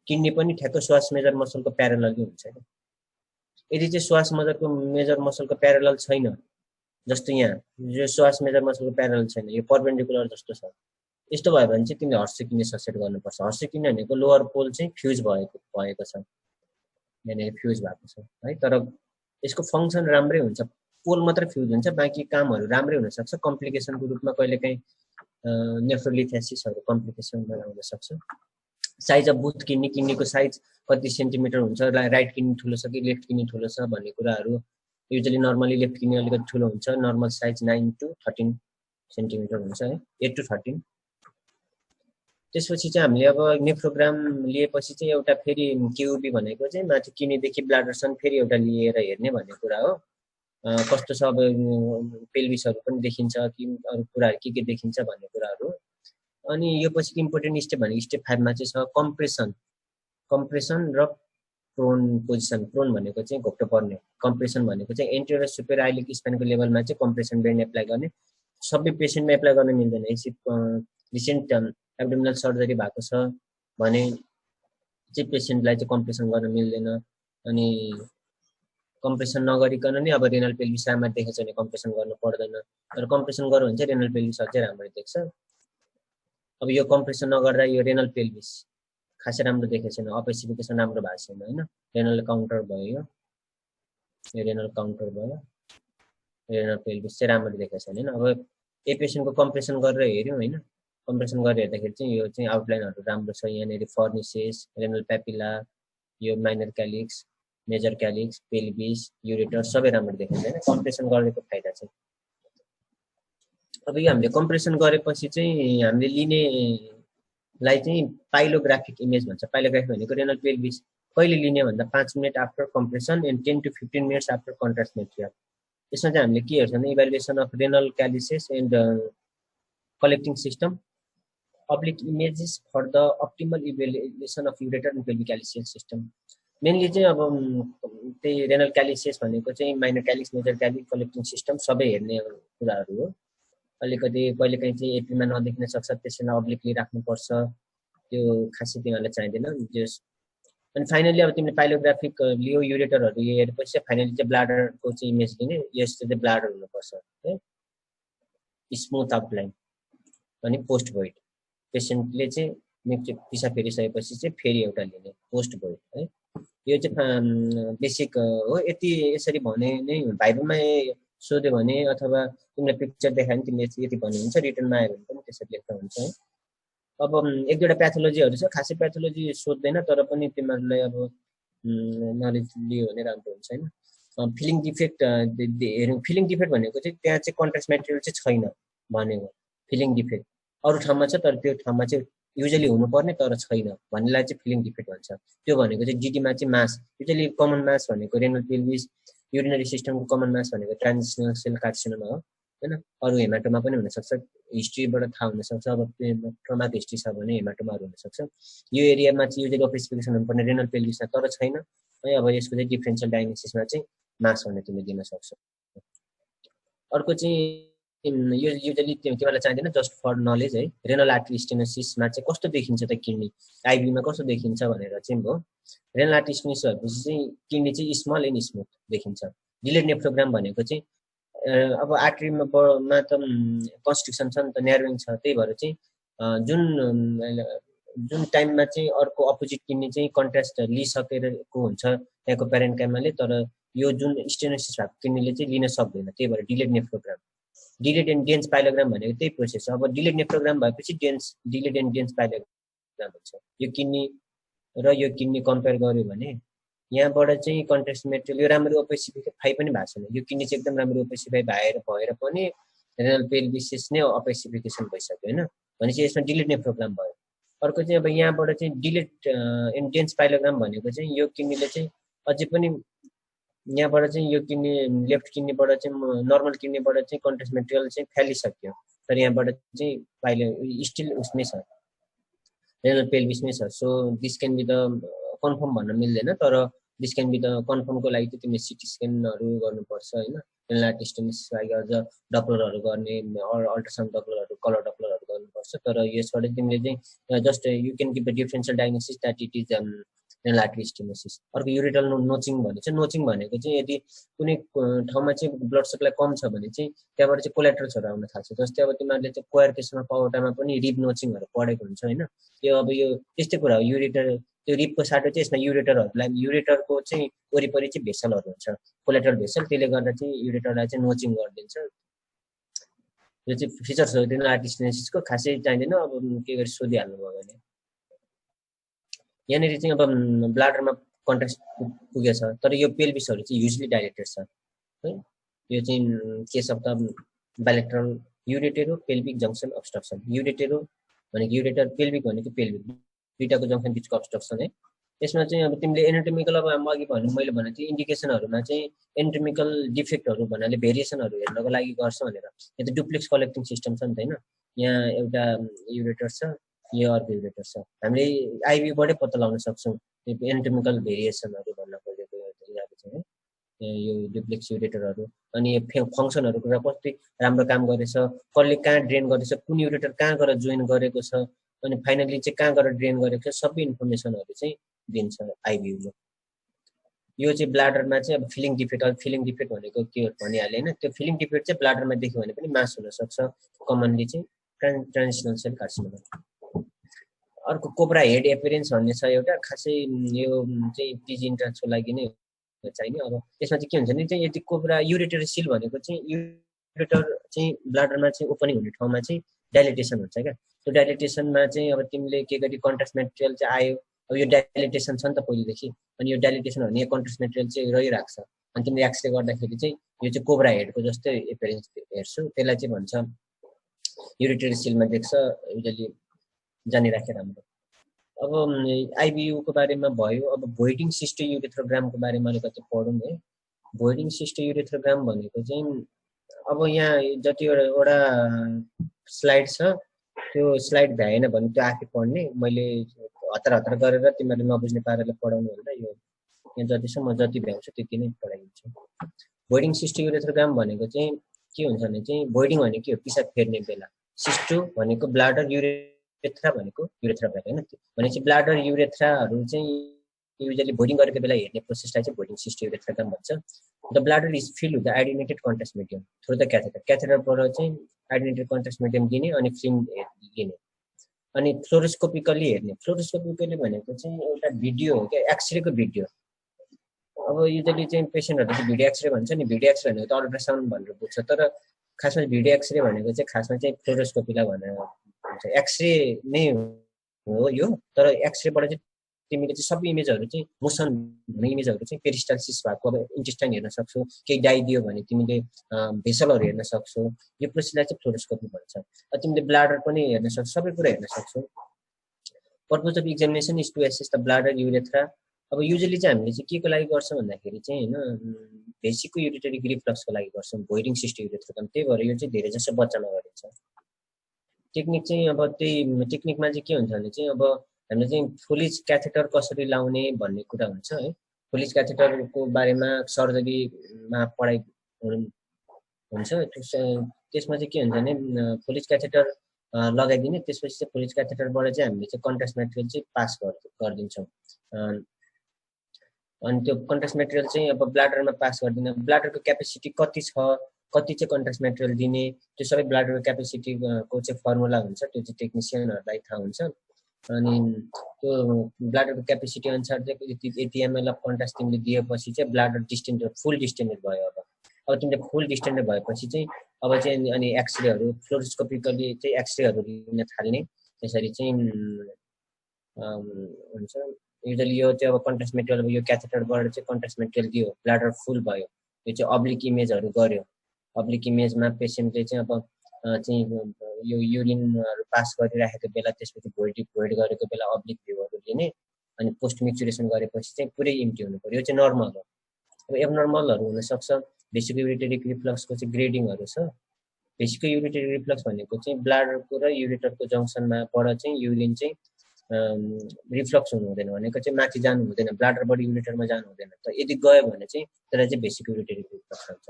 [SPEAKER 1] किडनी पनि ठ्याक्क श्वास मेजर मसलको प्यारलल हुन्छ होइन। यदि चाहिँ श्वास मेजर मसलको प्यारलल छैन, जस्तो यहाँ यो श्वास मेजर मसलको प्यारलल छैन, यो परपेन्डिकुलर जस्तो छ, यस्तो भयो भने चाहिँ तिमीले हर्स किडनी ससेट गर्नुपर्छ। हर्स किडनी भनेको लोअर पोल चाहिँ फ्युज भएको छ, यहाँनिर फ्युज भएको छ है। तर यसको फङ्सन राम्रै हुन्छ, पोल मात्र फ्युज हुन्छ, बाँकी कामहरू राम्रै हुनसक्छ। कम्प्लिकेसनको रूपमा कहिलेकाहीँ नेफ्रोलिथेसिसहरू कम्प्लिकेसनमा आउन सक्छ। साइज अफ बुथ किडनीको साइज कति सेन्टिमिटर हुन्छ, राइट किडनी ठुलो छ कि लेफ्ट किडनी ठुलो छ भन्ने कुराहरू। युजली नर्मली लेफ्ट किडनी अलिकति ठुलो हुन्छ, नर्मल साइज 9 to 13 सेन्टिमिटर हुन्छ है, 8 to 13। त्यसपछि चाहिँ हामीले अब नेफ्रोग्राम लिएपछि चाहिँ एउटा फेरि क्युबी भनेको चाहिँ माथि किडनीदेखि ब्लाडरसम्म फेरि एउटा लिएर हेर्ने भन्ने कुरा हो। कस्तो छ अब पेल्भिसहरू पनि देखिन्छ कि अरू कुराहरू के देखिन्छ भन्ने कुराहरू। अनि यो पछि इम्पोर्टेन्ट स्टेप भनेको स्टेप 5 मा चाहिँ छ कम्प्रेसन र प्रोन पोजिसन। प्रोन भनेको चाहिँ घोप्टो पर्ने, कम्प्रेसन भनेको चाहिँ एन्टेरियर सुपेरियर आइलिक स्पाइनको लेभलमा चाहिँ कम्प्रेसन बेन्ड एप्लाई गर्ने। सबै पेसेन्टमा एप्लाई गर्न मिल्दैन। रिसेन्ट एब्डोमिनल सर्जरी भएको छ भने चाहिँ पेसेन्टलाई चाहिँ कम्प्रेसन गर्न मिल्दैन। अनि कम्प्रेसन नगरिकन नै अब रेनल पेल्भिस राम्ररी देखेछ भने कम्प्रेसन गर्नु पर्दैन, तर कम्प्रेसन गर्यो भने चाहिँ रेनल पेल्भिस अझै राम्ररी देख्छ। अब यो कम्प्रेसन नगर्दा यो रेनल पेल्भिस खासै राम्रो देखेको छैन, ओपेसिफिकेसन राम्रो भएको छैन होइन। रेनल काउन्टर भयो, यो रेनल काउन्टर भयो, रेनल पेल्भिस चाहिँ राम्रो देखेको छैन। अब ए पेसेन्टको कम्प्रेसन गरेर हेऱ्यौँ होइन, कम्प्रेसन गरेर हेर्दाखेरि चाहिँ यो चाहिँ आउटलाइनहरू राम्रो छ। यहाँनिर फर्निसेस, रेनल प्यापिला, यो माइनर क्यालिक्स, मेजर क्यालिक्स, पेल्भिस, युरेटर सबै राम्रो देखिन्छ होइन कम्प्रेसन गरेको फाइदा चाहिँ। अब यो हामीले कम्प्रेसन गरेपछि चाहिँ हामीले लिनेलाई चाहिँ पाइलोग्राफिक इमेज भन्छ। पाइलोग्राफी भनेको रेनल पेल्भिस कहिले लिने भन्दा 5 minute after compression and 10 to 15 minutes after contrast material. यसमा चाहिँ हामीले के हेर्छौँ भने evaluation of renal calyces and collecting system, oblique images for the optimal evaluation of ureter and pelvic calyceal system। Mainly चाहिँ अब त्यही रेनल क्यालिसेस भनेको चाहिँ माइनर क्यालिक्स, मेजर क्यालिक्स, कलेक्टिङ सिस्टम सबै हेर्ने कुराहरू हो। अलिकति कहिलेकाहीँ चाहिँ एपीमा नदेखिन सक्छ, त्यसैलाई अब्लिकली राख्नुपर्छ, त्यो खासै तिमीहरूलाई चाहिँदैन जस। अनि फाइनली अब तिमीले पाइलोग्राफिक लियो, युरेटरहरू हेरेपछि फाइनली चाहिँ ब्लाडरको चाहिँ इमेज लिने। यस्तो चाहिँ ब्लाडर हुनुपर्छ है, स्मुथ आउटलाइन अनि पोस्ट भोइड। पेसेन्टले चाहिँ पिसा फेरिसकेपछि चाहिँ फेरि एउटा लिने पोस्ट भयो है। यो चाहिँ बेसिक हो। यति यसरी भने नै भाइबामा सोध्यो भने अथवा तिमीलाई पिक्चर देखायो भने तिमीले यति भन्नु हुन्छ, रिटर्नमा आयो भने पनि त्यसरी लेख्दा हुन्छ है। अब एक दुईवटा प्याथोलोजीहरू छ, खासै प्याथोलोजी सोध्दैन तर पनि तिमीहरूलाई अब नलेज लियो भने राम्रो हुन्छ हैन। फिलिङ डिफेक्ट हेर्नु, फिलिङ डिफेक्ट भनेको चाहिँ त्यहाँ चाहिँ कन्ट्रास्ट मेटेरियल चाहिँ छैन भनेको फिलिङ डिफेक्ट। अरू ठाउँमा छ तर त्यो ठाउँमा चाहिँ युजली हुनुपर्ने तर छैन भन्नेलाई चाहिँ फिलिङ डिफेक्ट भन्छ। त्यो भनेको चाहिँ डिडीमा चाहिँ मास, युजली कमन मास भनेको रेनल पेल्भिस युरिनरी सिस्टमको कमन मास भनेको ट्रान्जिशनल सेल कार्सिनोमा हो हैन। अरू हेमाटोमा पनि हुनसक्छ, हिस्ट्रीबाट थाहा हुनसक्छ। अब ट्रमाको हिस्ट्री छ भने हेमाटोमाहरू हुनसक्छ। यो एरियामा चाहिँ युजली अपेसिफिकेसन हुनुपर्ने रेनल पेल्भिसमा तर छैन है। अब यसको चाहिँ डिफरेन्सियल डायग्नोसिसमा चाहिँ मास भनेर तिमीले दिन सक्छौ। अर्को चाहिँ यो युजली तिमीलाई चाहिँदैन, जस्ट फर नलेज है। रेनल आर्टरी स्टेनोसिसमा चाहिँ कस्तो देखिन्छ त किडनी, आइबीमा कस्तो देखिन्छ भनेर चाहिँ भयो। रेनल आर्टरी स्टेनोसिस भएपछि चाहिँ किडनी चाहिँ स्मल एन्ड स्मुथ देखिन्छ। डिलेड नेफ्रोग्राम भनेको चाहिँ अब आर्टरीमा त कन्स्ट्रिक्सन छ नि त, न्यारोइङ छ, त्यही भएर चाहिँ जुन टाइममा चाहिँ अर्को अपोजिट किडनी चाहिँ कन्ट्रास्ट लिइसकेको हुन्छ त्यहाँको प्यारेन्काइमाले, तर यो जुन स्टेनोसिस भएको किडनीले चाहिँ लिन सक्दैन, त्यही भएर delayed nephrogram. Delayed and dense pyelogram भनेको त्यही प्रोसेस हो। अब डिलेड नेफ्रोग्राम भएपछि डिलेड एन्ड डेन्स पाइलोग्राम हुन्छ। यो किडनी र यो किडनी कम्पेयर गर्यो भने यहाँबाट चाहिँ कन्ट्रास्ट मेटेरियल यो राम्रो अपेसिफाई पनि भएको छैन। यो किडनी चाहिँ एकदम राम्रो अपेसिफाई भएर पनि रेनल पेल्भिस नै अपेसिफिकेसन भइसक्यो हैन, भनेपछि यसमा डिलेड नेफ्रोग्राम भयो। अर्को चाहिँ अब यहाँबाट चाहिँ डिलेड एन्ड डेन्स पाइलोग्राम भनेको चाहिँ यो किडनीले चाहिँ अझै पनि यहाँबाट चाहिँ यो किडनी लेफ्ट किडनीबाट चाहिँ नर्मल किडनीबाट चाहिँ कन्ट्रास्ट मेटेरियल चाहिँ फालिसक्यो, तर यहाँबाट चाहिँ पाइलो स्टिल उसमै छ, रेनल पेल्भिसमै छ। So this can be the confirm भन्न मिल्दैन, तर दिस क्यान बी द कन्फर्मको लागि चाहिँ तिमीले सिटी स्क्यानहरू गर्नुपर्छ हैन। रेनल आर्टरी स्टेनोसिसको लागि अझ डप्लरहरू गर्ने, अल्ट्रासाउन्ड डप्लरहरू, कलर डप्लरहरू गर्नुपर्छ। तर यसबाट तिमीले चाहिँ just you can give the differential diagnosis that it is renal artery stenosis. अर्को युरेटल नोचिङ भनेको चाहिँ, नोचिङ भनेको चाहिँ यदि कुनै ठाउँमा चाहिँ ब्लड सप्लाई कम छ भने चाहिँ त्यहाँबाट चाहिँ कोलेट्रल्सहरू आउन थाल्छ। जस्तै अब तिमीहरूले चाहिँ कोयर्केसमा पाउटामा पनि रिब नोचिङहरू पढेको हुन्छ हैन। यो अब यो त्यस्तै कुरा हो। युरेटर त्यो रिबको साटो चाहिँ यसमा युरेटरहरूलाई, युरेटरको चाहिँ वरिपरि चाहिँ भेसलहरू हुन्छ, कोलेट्रल भेसल, त्यसले गर्दा चाहिँ युरेटरलाई चाहिँ नोचिङ गरिदिन्छ। यो चाहिँ फिचर्स हो रेनल आर्टरी स्टेनोसिसको, खासै चाहिँदैन। अब के गरी सोधिहाल्नुभयो भने यहाँनिर चाहिँ अब ब्लाडरमा कन्ट्रास्ट पुगेछ, तर यो पेल्भिसहरू चाहिँ युजली डाइलेटेड छ है। यो चाहिँ case of the bilateral uretero pelvic junction obstruction. Uretero भनेको युरेटर, पेल्भिक भनेको पेल्भिक, दुईटाको जङ्सन बिचको अब्स्ट्रक्सन है। यसमा चाहिँ अब तिमीले एनाटोमिकल, अब अघि मैले भने चाहिँ इन्डिकेसनहरूमा चाहिँ एनाटोमिकल डिफेक्टहरू भन्नाले भेरिएसनहरू हेर्नको लागि गर्छ भनेर। यो त डुप्लेक्स कलेक्टिङ सिस्टम छ नि त हैन। यहाँ एउटा युरेटर छ, यो अर्को युरेटर छ, हामीले आइबीबाटै पत्ता लगाउन सक्छौँ एनाटोमिकल भेरिएसनहरू भन्न खोजेको यहाँको चाहिँ यो डुप्लेक्स युरेटरहरू। अनि फङ्सनहरू कुरा कति राम्रो काम गरेछ, कसले कहाँ ड्रेन गरेछ, कुन युरेटर कहाँ गएर जोइन गरेको छ, अनि फाइनली चाहिँ कहाँ गएर ड्रेन गरेको छ, सबै इन्फर्मेसनहरू चाहिँ दिन्छ आइबीले। यो चाहिँ ब्लाडरमा चाहिँ अब फिलिङ डिफेक्ट, अब फिलिङ डिफेक्ट भनेको के हो भनिहालेँ हैन। त्यो फिलिङ डिफेक्ट चाहिँ ब्लाडरमा देख्यो भने पनि मास हुनसक्छ, कमनली चाहिँ ट्रान्जिशनल सेल कार्सिनोमा। अर्को कोब्रा हेड एपियरेन्स भन्ने छ एउटा, खासै यो चाहिँ पिजी इन्ट्रान्सको लागि नै चाहिने। अब यसमा चाहिँ के हुन्छ भने चाहिँ यदि कोब्रा युरेटर सिल भनेको चाहिँ युरेटर चाहिँ ब्लाडरमा चाहिँ ओपनिङ हुने ठाउँमा चाहिँ डाइलेटेसन हुन्छ क्या। त्यो डाइलेटेसनमा चाहिँ अब तिमीले के गरी कन्ट्रास्ट मेटेरियल चाहिँ आयो, अब यो डाइलेटेसन छ नि त पहिलेदेखि, अनि यो डाइलेटेसन भने यो कन्ट्रास्ट मेटेरियल चाहिँ रहिरहेको छ, अनि तिमीले एक्सरे गर्दाखेरि चाहिँ यो चाहिँ कोब्रा हेडको जस्तै एपियरेन्स हेर्छु, त्यसलाई चाहिँ भन्छ युरेटरी सिलमा देख्छ, युजली जानिराखे राम्रो। अब आइबियुको बारेमा भयो। अब भोइडिङ सिस्टोयुरेथ्रोग्रामको बारेमा अलिकति पढौँ है। भोइडिङ सिस्टोयुरेथ्रोग्राम भनेको चाहिँ अब यहाँ जतिवटा स्लाइड छ त्यो स्लाइड भ्याएन भने त्यो आफै पढ्ने, मैले हतार हतार गरेर तिमीहरूले नबुझ्ने पाराले पढाउनु भन्दा यो यहाँ जतिसम्म जति भ्याउँछु त्यति नै पढाइदिन्छु। भोइडिङ सिस्टोयुरेथ्रोग्राम भनेको चाहिँ के हुन्छ भने चाहिँ भोइडिङ भनेको के हो, पिसाब फेर्ने बेला। सिस्टो भनेको ब्लाडर, युरेथ्रा भनेको युरेथ्रा भयो हैन। भनेपछि ब्लाडर युरेथ्राहरू चाहिँ युजली भोइडिङ गरेको बेला हेर्ने प्रोसेसलाई चाहिँ भोइडिङ सिस्टोयुरेथ्रोग्राम भन्छ। The bladder is filled with the iodinated contrast medium through the catheter. क्याथेटरबाट चाहिँ आइडेन्टेड कन्ट्रास्ट मिडियम दिने अनि फिल्म लिने। अनि फ्लोरोस्कोपिकली हेर्ने, फ्लोरोस्कोपिकली भनेको चाहिँ एउटा भिडियो हो क्या, एक्सरेको भिडियो। अब युजली चाहिँ पेसेन्टहरूले चाहिँ भिडियो एक्सरे भन्छ नि, भिडियो एक्सरे भनेको त अल्ट्रासाउन्ड भनेर बुझ्छ, तर खासमा भिडियो एक्सरे भनेको चाहिँ खासमा चाहिँ फ्लोरोस्कोपीलाई भनेर हुन्छ। एक्सरे नै हो यो, तर एक्सरेबाट चाहिँ तिमीले चाहिँ सबै इमेजहरू चाहिँ मोसन हुने इमेजहरू चाहिँ पेरिस्टालसिस भएको अब इन्टेस्टाइन हेर्न सक्छौ, केही डाइदियो भने तिमीले भेसलहरू हेर्न सक्छौ, यो प्रोसेसलाई चाहिँ फ्लोरोस्कोपी भन्छ। तिमीले ब्लाडर पनि हेर्न सक्छौ, सबै कुरा हेर्न सक्छौ। Purpose of examination is to assess the bladder, urethra. अब युजली चाहिँ हामीले चाहिँ के को लागि गर्छौँ भन्दाखेरि चाहिँ होइन बेसिकको युरिटरी रिफ्लक्सको लागि गर्छौँ, भोइडिङ सिस्टम युरेथ्रोकम। त्यही भएर यो चाहिँ धेरै जसो बच्चामा गरिन्छ। टेक्निक चाहिँ अब त्यही टेक्निकमा चाहिँ के हुन्छ भने चाहिँ अब हामीले चाहिँ फुलिज क्याथेटर कसरी लाउने भन्ने कुरा हुन्छ है। फुलिज क्याथेटरको बारेमा सर्जरीमा पढाइ हुन्छ। त्यसमा चाहिँ के हुन्छ भने फुलिज क्याथेटर लगाइदिने, त्यसपछि चाहिँ फुलिज क्याथेटरबाट चाहिँ हामीले चाहिँ कन्ट्रास्ट मेटेरियल चाहिँ पास गरिदिन्छौँ। अनि त्यो कन्ट्रास्ट मेटेरियल चाहिँ अब ब्लाडरमा पास गरिदिने, ब्लाडरको क्यापेसिटी कति छ, कति चाहिँ कन्ट्रास्ट मेटेरियल दिने, त्यो सबै ब्लाडरको क्यापेसिटीको चाहिँ फर्मुला हुन्छ, त्यो चाहिँ टेक्निसियनहरूलाई थाहा हुन्छ। अनि त्यो ब्लाडरको क्यापेसिटी अनुसार चाहिँ यति एमएल अफ कन्ट्रास्ट तिमीले दिएपछि चाहिँ ब्लाडर डिस्टेन्डेड, फुल डिस्टेन्डेड भयो। अब तिमीले फुल डिस्टेन्डेड भएपछि चाहिँ अब चाहिँ अनि एक्सरेहरू फ्लोरोस्कोपिकली चाहिँ एक्सरेहरू लिन थाल्ने, त्यसरी चाहिँ हुन्छ। युजली यो चाहिँ अब कन्ट्रास्ट मेटेरियल, यो क्याथेटरबाट चाहिँ कन्ट्रास्ट मेटेरियल दियो, ब्लाडर फुल भयो, यो चाहिँ अब्लिक इमेजहरू गर्यो। अब्लिक इमेजमा पेसेन्टले चाहिँ अब चाहिँ यो युरिनहरू पास गरिराखेको बेला, त्यसपछि भोइड गरेको बेला अब्लिक भ्यूहरू लिने, अनि पोस्ट मिक्चुरेसन गरेपछि चाहिँ पुरै इम्टी हुनु पर्यो। यो चाहिँ नर्मल हो। अब एबनर्मलहरू हुनसक्छ। बेसिक युरिटरी रिफ्लक्सको चाहिँ ग्रेडिङहरू छ। बेसिक युरिटरी रिफ्लक्स भनेको चाहिँ ब्लाडरको र युरेटरको जङ्सनमाबाट चाहिँ युरिन चाहिँ रिफ्लक्स हुनु हुँदैन, भनेको चाहिँ माथि जानु हुँदैन, ब्लाडरबाट युरेटरमा जानु हुँदैन। त यदि गयो भने चाहिँ त्यसलाई चाहिँ बेसिक युरिटरी रिफ्लक्स भन्छ।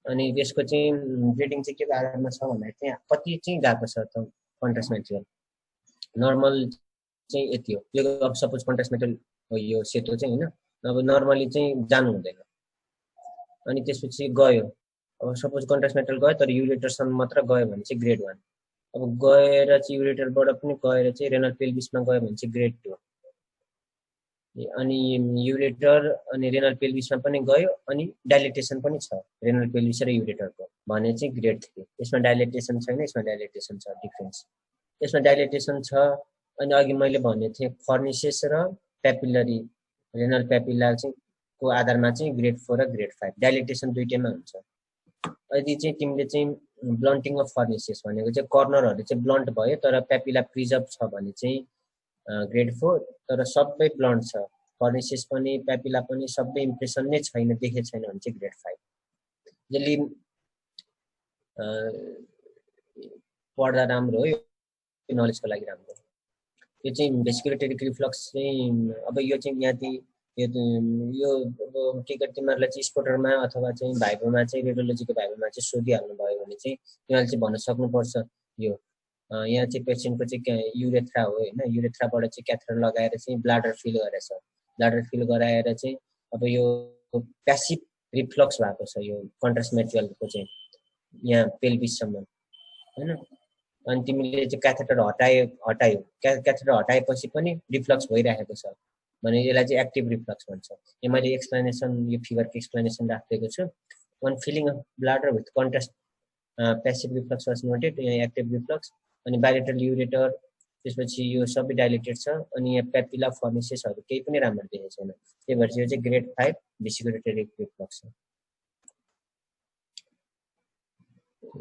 [SPEAKER 1] अनि यसको चाहिँ ग्रेडिङ चाहिँ के आधारमा छ भन्दाखेरि चाहिँ कति चाहिँ गएको छ त कन्ट्रास्ट मेटेरियल। नर्मल चाहिँ यति हो। यो अब सपोज कन्ट्रास्ट मेटेरियल हो यो सेतो चाहिँ होइन, अब नर्मली चाहिँ जानु हुँदैन। अनि त्यसपछि गयो, अब सपोज कन्ट्रास्ट मेटेरियल गयो तर युरेटरसम्म मात्र गयो भने चाहिँ ग्रेड 1। अब गएर चाहिँ युरेटरबाट पनि गएर चाहिँ रेनल पेल्भिसमा गयो भने चाहिँ ग्रेड 2। अनि युरेटर अनि रेनल पेल्भिसमा पनि गयो, अनि डाइलेटेसन पनि छ रेनल पेल्भिस र युरेटरको भने चाहिँ ग्रेड 3। यसमा डाइलेटेसन छैन, यसमा डाइलेटेसन छ, डिफरेन्स। यसमा डाइलेटेसन छ। अनि अघि मैले भनेको थिएँ फर्निसेस र प्यापिलरी रेनल प्यापिला चाहिँ को आधारमा चाहिँ ग्रेड 4 र ग्रेड 5 डाइलेटेसन दुईटैमा हुन्छ। यदि चाहिँ तिमीले चाहिँ ब्लन्टिङ अफ फर्निसेस भनेको चाहिँ कर्नरहरू चाहिँ ब्लन्ट भयो तर प्यापिला प्रिजर्भ छ भने चाहिँ ग्रेड 4, तर सबै ब्लन्ट छ, फर्निसेस पनि प्यापिला पनि सबै इम्प्रेसन नै छैन, देखेको छैन भने चाहिँ ग्रेड 5। यसले पढ्दा राम्रो हो, यो नलेजको लागि राम्रो। यो चाहिँ बेसिक युरिटरी रिफ्लक्स चाहिँ अब यो चाहिँ यहाँ यो टिकट तिमीहरूलाई चाहिँ स्पोटरमा अथवा चाहिँ भाइबोमा चाहिँ रेडियोलोजीको भाइबोमा चाहिँ सोधिहाल्नु भयो भने चाहिँ तिमीहरूले चाहिँ भन्न सक्नुपर्छ यो यहाँ चाहिँ पेसेन्टको चाहिँ युरेथ्रा हो होइन, युरेथ्राबाट चाहिँ क्याथेटर लगाएर चाहिँ ब्लाडर फिल गरेछ, ब्लाडर फिल गराएर चाहिँ अब यो प्यासिभ रिफ्लक्स भएको छ यो कन्ट्रास्ट मेटेरियलको चाहिँ यहाँ पेल्भिससम्म होइन। अनि तिमीले चाहिँ क्याथेटर हटायो, क्याथेटर हटाएपछि पनि रिफ्लक्स भइरहेको छ भने यसलाई चाहिँ एक्टिभ रिफ्लक्स भन्छ। यो मैले एक्सप्लेनेसन यो फिगरको एक्सप्लेनेसन राखेको छु। One feeling of bladder with contrast passive reflux was noted, यहाँ एक्टिभ रिफ्लक्स। अनि बाइलेटरल युरेटर, त्यसपछि यो सबै डाइलेटेड छ। अनि यहाँ प्यापिला फर्निसेसहरू केही पनि राम्रो देखेको छैन, त्यही भएर यो चाहिँ ग्रेड 5 बेसिक युरिटरी रिफ्लक्स हो।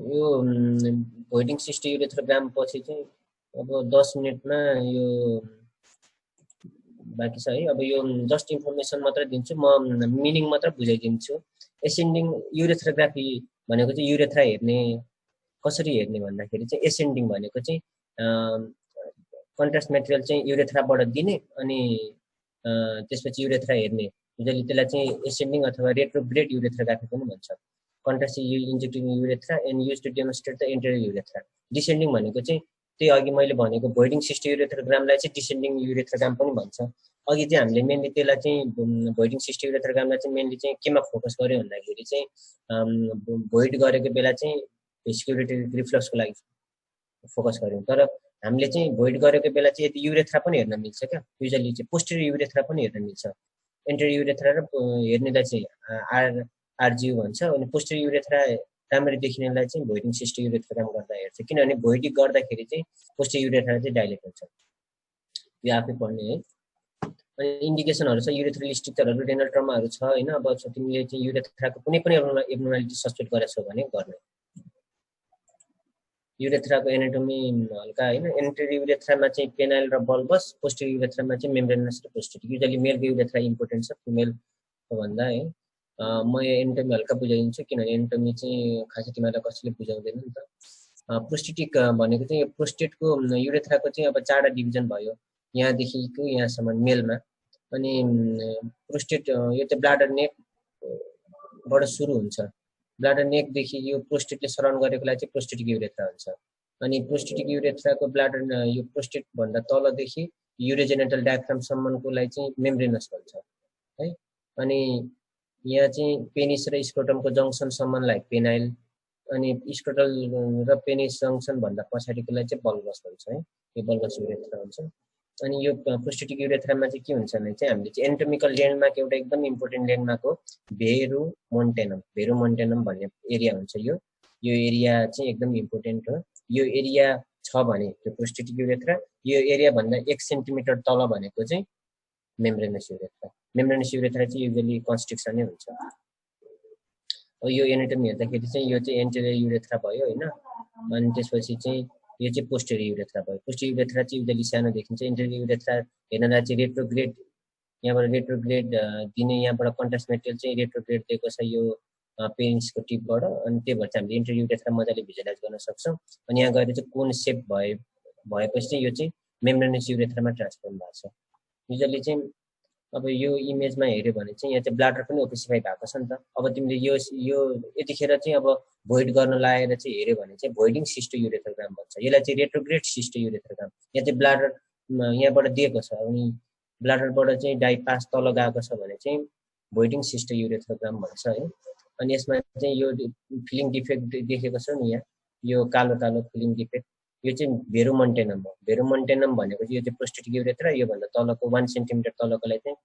[SPEAKER 1] यो भोइडिङ सिस्टम युरेथ्रोग्राम पछि चाहिँ अब 10 मिनटमा यो बाँकी छ है। अब यो जस्ट इन्फर्मेसन मात्र दिन्छु, म मिनिङ मात्र बुझाइदिन्छु। एसेन्डिङ युरेथ्रोग्राफी भनेको चाहिँ युरेथ्रा हेर्ने कसरी हेर्ने भन्दाखेरि चाहिँ एसेन्डिङ भनेको चाहिँ कन्ट्रास्ट मेटेरियल चाहिँ युरेथ्राबाट दिने अनि त्यसपछि युरेथ्रा हेर्ने, जसले त्यसलाई चाहिँ एसेन्डिङ अथवा रेट्रोग्रेड युरेथ्रोग्राफी पनि भन्छ। Contrast injecting urethra and use to demonstrate the anterior urethra. Descending भनेको चाहिँ त्यही अघि मैले भनेको भोइडिङ सिस्टम युरेथ्रोग्रामलाई चाहिँ डिसेन्डिङ युरेथ्रोग्राम पनि भन्छ। अघि चाहिँ हामीले मेनली त्यसलाई चाहिँ भोइडिङ सिस्टम युरेथ्रोग्रामलाई चाहिँ मेनली चाहिँ केमा फोकस गर्यो भन्दाखेरि चाहिँ भोइड गरेको बेला चाहिँ बेसिक युरिटरी रिफ्लक्सको लागि फोकस गऱ्यौँ। तर हामीले चाहिँ भोइड गरेको बेला चाहिँ यदि युरेथ्रा पनि हेर्न मिल्छ क्या युजली चाहिँ पोस्टेरियर युरेथ्रा पनि हेर्न मिल्छ एन्टेरियर युरेथ्रा र हेर्नेलाई चाहिँ आरजियु भन्छ अनि पोस्टेरियर युरेथ्रा राम्ररी देखिनेलाई चाहिँ भोइडिङ सिस्टो युरेथ्रा काम गर्दा हेर्छ किनभने भोइडिङ गर्दाखेरि चाहिँ पोस्टेरियर युरेथ्रा चाहिँ डाइलेट हुन्छ यो आफै पढ्ने है अनि इन्डिकेसनहरु छ युरेथ्रल स्ट्रक्चरहरु रेनल ट्रमा छ हैन अब तिमीले चाहिँ युरेथ्राको कुनै पनि एब्नोर्मालिटी सस्पेक्ट गरेछौ भने गर्ने युरेथ्राको एनाटोमी हल्का हैन एन्टेरियर युरेथ्रामा चाहिँ पेनाइल र बल्बस पोस्टेरियर युरेथ्रामा चाहिँ मेम्ब्रेनस र प्रोस्टेटिक युजुअली मेलको युरेथ्रा इम्पोर्टेन्ट छ फिमेलको भन्दा है म एनाटोमी हल्का बुझाइदिन्छु किनभने एनाटोमी चाहिँ खासै तिमीलाई कसैले बुझाउँदैन नि त प्रोस्टेटिक भनेको चाहिँ प्रोस्टेटको युरेथ्राको चाहिँ अब चारवटा डिभिजन भयो यहाँदेखिको यहाँसम्म मेलमा अनि प्रोस्टेट यो चाहिँ ब्लाडर नेकबाट सुरु हुन्छ ब्लाडर नेकदेखि यो प्रोस्टेटले सराउन्ड गरेकोलाई चाहिँ प्रोस्टेटिक युरेथ्रा हुन्छ अनि प्रोस्टेटिक युरेथ्राको ब्लाडर यो प्रोस्टेट भन्दा तलदेखि युरोजेनिटल डायफ्रामसम्मकोलाई चाहिँ मेम्ब्रेनस भन्छ है अनि यहाँ चाहिँ पेनिस र स्क्रोटमको जङ्सनसम्मलाई पेनाइल अनि स्क्रोटल र पेनिस जङ्सन भन्दा पछाडिकोलाई चाहिँ बल्बस भन्छ है यो बल्बस युरेथ्रा हुन्छ अनि यो प्रोस्टेटिक युरेथ्रामा चाहिँ के हुन्छ भने चाहिँ हामीले चाहिँ एनाटोमिकल ल्यान्डमार्क एउटा एकदम इम्पोर्टेन्ट ल्यान्डमार्क हो भेरोमोन्टेनम भन्ने एरिया हुन्छ यो एरिया चाहिँ एकदम इम्पोर्टेन्ट हो यो एरिया छ भने त्यो प्रोस्टेटिक युरेथ्रा यो एरिया भन्दा 1 सेन्टिमिटर तल भनेको चाहिँ मेम्ब्रेनस युरेथ्रा चाहिँ युजुअली कन्स्ट्रिक्सन नै हुन्छ यो एनाटोमी हेर्दाखेरि चाहिँ यो चाहिँ एन्टेरियर युरेथ्रा भयो हैन अनि त्यसपछि चाहिँ यो चाहिँ पोस्टेरियर युरेथ्रा भयो पोस्टेरियर युरेथ्रा चाहिँ युजुअली सानो देखिन्छ एन्टेरियर युरेथ्रा हेर्नलाई चाहिँ रेट्रोग्रेड यहाँबाट रेट्रोग्रेड दिने यहाँबाट कन्ट्रास्ट मेटेरियल चाहिँ रेट्रोग्रेड दिएको छ यो पेनिसको टिपबाट अनि त्यही भएर चाहिँ हामीले एन्टेरियर युरेथ्रा मजाले भिजुअलाइज गर्न सक्छौँ अनि यहाँ गएर चाहिँ कोन सेप भएपछि चाहिँ यो चाहिँ मेम्ब्रेनस युरेथ्रामा ट्रान्सफर्म भएको छ युजुअली चाहिँ अब यो इमेजमा हेर्यो भने चाहिँ यहाँ चाहिँ ब्लाडर पनि ओपेसिफाई भएको छ नि त अब तिमीले यो यतिखेर चाहिँ अब भोइड गर्न लागेर चाहिँ हेर्यो भने चाहिँ भोइडिङ सिस्टो युरेथ्रोग्राम भन्छ यसलाई चाहिँ रेट्रोग्रेड सिस्टो युरेथ्रोग्राम यहाँ चाहिँ ब्लाडर यहाँबाट दिएको छ अनि ब्लाडरबाट चाहिँ डाइपास तल गएको छ भने चाहिँ भोइडिङ सिस्टो युरेथ्रोग्राम भन्छ है अनि यसमा चाहिँ यो फिलिङ डिफेक्ट देखेको छ नि यहाँ यो कालो कालो फिलिङ डिफेक्ट यो चाहिँ भेरोमोन्टेनम हो भेरोमोन्टेनम भनेको चाहिँ यो चाहिँ प्रोस्टेटिक युरेथ्रा यो भन्दा तलको 1 सेन्टिमिटर तलकोलाई चाहिँ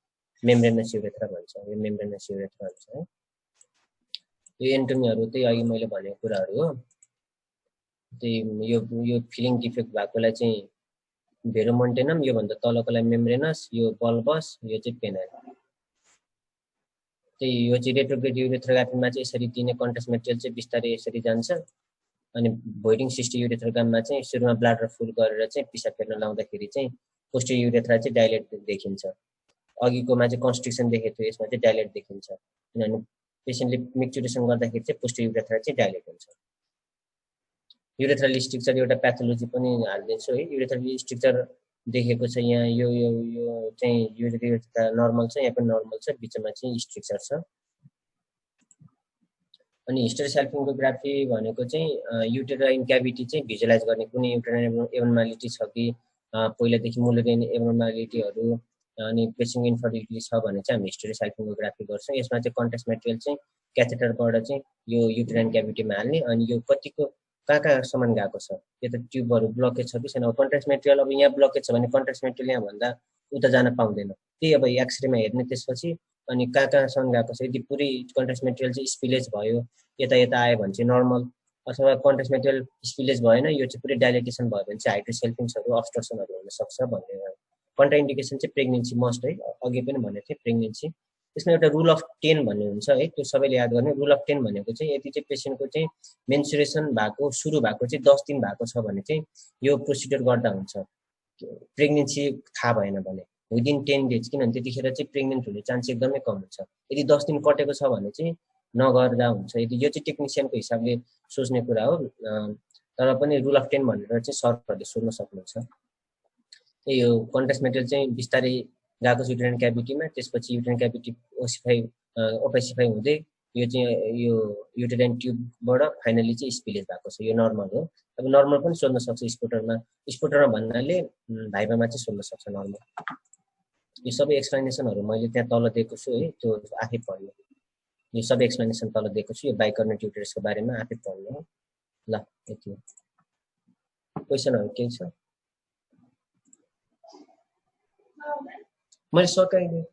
[SPEAKER 1] मेम्ब्रेनस युरेथ्रा भन्छ यो मेम्ब्रेनस युरेथ्रा भन्छ है यो एनाटोमीहरु चाहिँ अघि मैले भनेको कुराहरु हो त्यही यो फिलिङ डिफेक्ट भएकोलाई चाहिँ भेरोमोन्टेनम यो भन्दा तलकोलाई मेम्ब्रेनस यो बल्बस यो चाहिँ पेनाइल त्यही यो चाहिँ रेट्रोग्रेड युरेथ्रोग्राफीमा चाहिँ यसरी दिने कन्ट्रास्ट मेटेरियल चाहिँ बिस्तारै यसरी जान्छ अनि भोइडिङ सिस्टो युरेथ्रोग्राममा चाहिँ सुरुमा ब्लाडर फुल गरेर चाहिँ पिसाब फेर्न लाउँदाखेरि चाहिँ पोस्टेरियर युरेथ्रा चाहिँ डाइलेट देखिन्छ अघिकोमा चाहिँ कन्स्ट्रिक्सन देखेको थियो यसमा चाहिँ डाइलेट देखिन्छ किनभने पेसेन्टले मिक्चुरेसन गर्दाखेरि चाहिँ पोस्टेरियर युरेथ्रा चाहिँ डाइलेट हुन्छ युरेथ्रल स्ट्रक्चर एउटा प्याथोलोजी पनि हाल्दिन्छु है युरेथ्रल स्ट्रक्चर देखेको छ यहाँ यो चाहिँ युरेथ्रा नर्मल छ यहाँ पनि नर्मल छ बिचमा चाहिँ स्ट्रक्चर छ अनि हिस्टेरोसाल्पिङ्गोग्राफी भनेको चाहिँ युटेराइन क्याभिटी चाहिँ भिजुअलाइज गर्ने कुनै युटेराइन एब्नर्मालिटी छ कि पहिलादेखि मुलुरेन एब्नर्मालिटीहरु अनि पेसिङ इन्फर्टिलिटी छ भने चाहिँ हामी हिस्टेरोसाल्पिङ्गोग्राफी गर्छौं यसमा चाहिँ कन्ट्रास्ट मेटेरियल चाहिँ क्याथेटरबाट चाहिँ यो युटेराइन क्याभिटीमा हाल्ने अनि यो कतिको कहाँसम्म गएको छ यो त ट्युबहरु ब्लकेज छ कि छैन कन्ट्रास्ट मेटेरियल अब यहाँ ब्लकेज छ भने कन्ट्रास्ट मेटेरियल यहाँ भन्दा उता जान पाउँदैन त्यही अब एक्सरेमा हेर्ने त्यसपछि अनि कहाँसम्म गएको छ यदि पुरै कन्ट्रास्ट मेटेरियल चाहिँ स्पिलेज भयो यता आयो भने चाहिँ नर्मल अथवा कन्ट्रास्ट मेटेरियल स्पिलेज भएन यो चाहिँ पुरै डाइलेटेसन भयो भने चाहिँ हाइड्रोसेल्फिङ्सहरु अब्स्ट्रक्सनहरु हुन सक्छ भन्ने कन्ट्राइन्डिकेसन चाहिँ प्रेग्नेन्सी मस्ट है अघि पनि भनेको थिएँ प्रेग्नेन्सी यसमा एउटा रुल अफ 10 भन्ने हुन्छ है त्यो सबैले याद गर्ने रुल अफ 10 भनेको चाहिँ यदि चाहिँ पेशेन्टको चाहिँ मेन्सुरेसन भएको सुरु भएको चाहिँ 10 दिन भएको छ भने चाहिँ यो प्रोसिडर गर्दा हुन्छ प्रेग्नेन्सी थाहा भएन भने विदिन 10 डेज किनभने त्यतिखेर चाहिँ प्रेग्नेन्ट हुने चान्स एकदमै कम हुन्छ यदि 10 दिन कटेको छ भने चाहिँ नगर्दा हुन्छ यदि यो चाहिँ टेक्निसियनको हिसाबले सोच्ने कुरा हो तर पनि रुल अफ 10 भनेर चाहिँ सरहरूले सोध्न सक्नुहुन्छ यो कन्ट्रास्ट मेटेरियल चाहिँ बिस्तारै गएको छ युटेराइन क्याभिटीमा त्यसपछि युटेराइन क्याभिटी ओपेसिफाई हुँदै यो चाहिँ यो युटेराइन ट्युबबाट फाइनली चाहिँ स्पिलेज भएको छ यो नर्मल हो अब नर्मल पनि सोध्न सक्छ स्पोटरमा भन्नाले भाइबामा चाहिँ सोध्न सक्छ नर्मल यो सबै एक्सप्लेनेसनहरु मैले त्यहाँ तल दिएको छु है त्यो आफै पढ्नु यो सबै एक्सप्लेनेसन तल दिएको छु यो बाइकर्नेट युटेरसको बारेमा आफै पढ्नु ल यति हो क्वेशनहरु केही छ मैले सकाइदिएँ।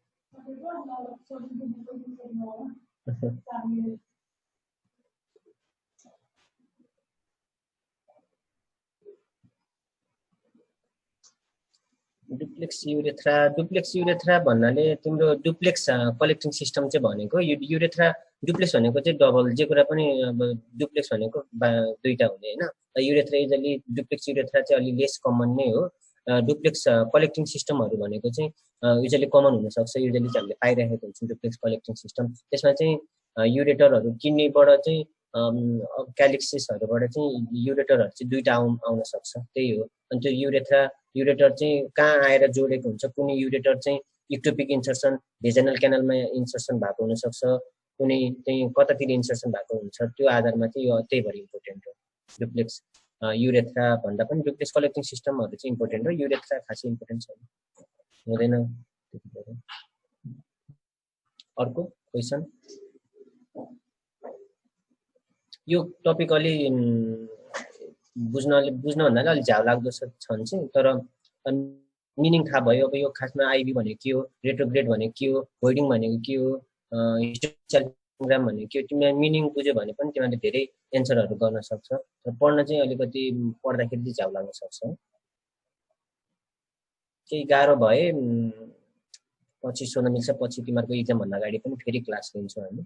[SPEAKER 1] डुप्लेक्स युरेथ्रा भन्नाले तिम्रो डुप्लेक्स कलेक्टिङ सिस्टम चाहिँ भनेको युरेथ्रा डुप्लेक्स भनेको चाहिँ डबल जे कुरा पनि अब डुप्लेक्स भनेको दुईटा हुने होइन। युरेथ्रा युजली डुप्लेक्स युरेथ्रा चाहिँ अलि लेस कमन नै हो। डुप्लेक्स कलेक्टिङ सिस्टमहरू भनेको चाहिँ युजली कमन हुनसक्छ, युजली चाहिँ हामीले पाइरहेको हुन्छौँ डुप्लेक्स कलेक्टिङ सिस्टम। त्यसमा चाहिँ युरेटरहरू किन्नेबाट चाहिँ क्यालिक्सिसहरूबाट चाहिँ युरेटरहरू चाहिँ दुईटा आउन सक्छ, त्यही हो। अनि त्यो युरेटर चाहिँ कहाँ आएर जोडेको हुन्छ, कुनै युरेटर चाहिँ इक्टोपिक इन्सर्सन भेजेनल क्यानलमा इन्सर्सन भएको हुनसक्छ, कुनै चाहिँ कतातिर इन्सर्सन भएको हुन्छ, त्यो आधारमा चाहिँ यो त्यही भएर इम्पोर्टेन्ट हो। डुप्लेक्स युरेथ्रा भन्दा पनि डुप्लेक्स कलेक्टिङ सिस्टमहरू चाहिँ इम्पोर्टेन्ट हो, युरेथ्रा खासै इम्पोर्टेन्ट छैन, हुँदैन। अर्को क्वेसन। यो टपिक अलि बुझ्न भन्नाले अलिक झ्याउ लाग्दो छ चाहिँ, तर मिनिङ थाहा भयो। अब यो खासमा आइबी भनेको के हो, रेट्रोग्रेड भनेको के हो, होल्डिङ भनेको के हो, हिस्टोग्राम भनेको के हो, तिमीलाई मिनिङ बुझ्यो भने पनि तिमीले धेरै एन्सरहरू गर्न सक्छ। तर पढ्न चाहिँ अलिकति पढ्दाखेरि चाहिँ झ्याउ लाग्न सक्छ। केही गाह्रो भए पछि सोध्न मिल्छ, पछि तिमीहरूको इक्जामभन्दा अगाडि पनि फेरि क्लास लिन्छौँ हामी।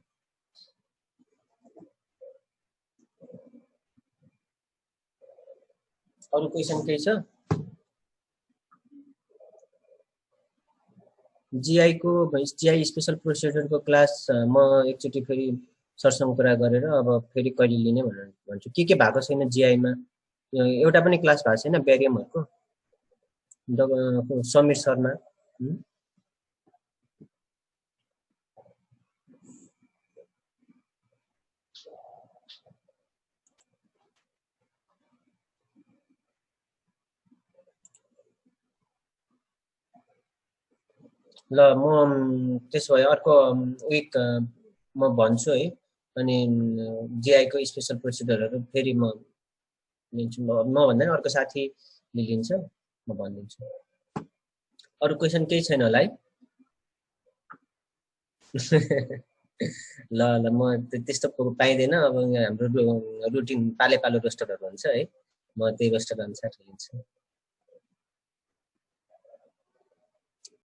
[SPEAKER 1] अरू क्वेसन केही छ? जीआई स्पेसल प्रोसिजरको क्लास म एकचोटि फेरि सरसँग कुरा गरेर अब फेरि कहिले लिने भनेर भन्छु। के भएको छैन जीआईमा, एउटा पनि क्लास भएको छैन ब्यारियमहरूको। समीर शर्मा ल, म त्यसो भए अर्को विक म भन्छु है। अनि जीआईको स्पेसल प्रोसिजरहरू फेरि म लिन्छु, म भन्दैन अर्को साथीले लिन्छ, म भनिदिन्छु। अरू क्वेसन केही छैन होला है? ल म त्यस्तो पाइँदैन, अब हाम्रो रुटिन पाले रोस्टरहरू हुन्छ है, म त्यही रोस्टर अनुसार लिन्छु।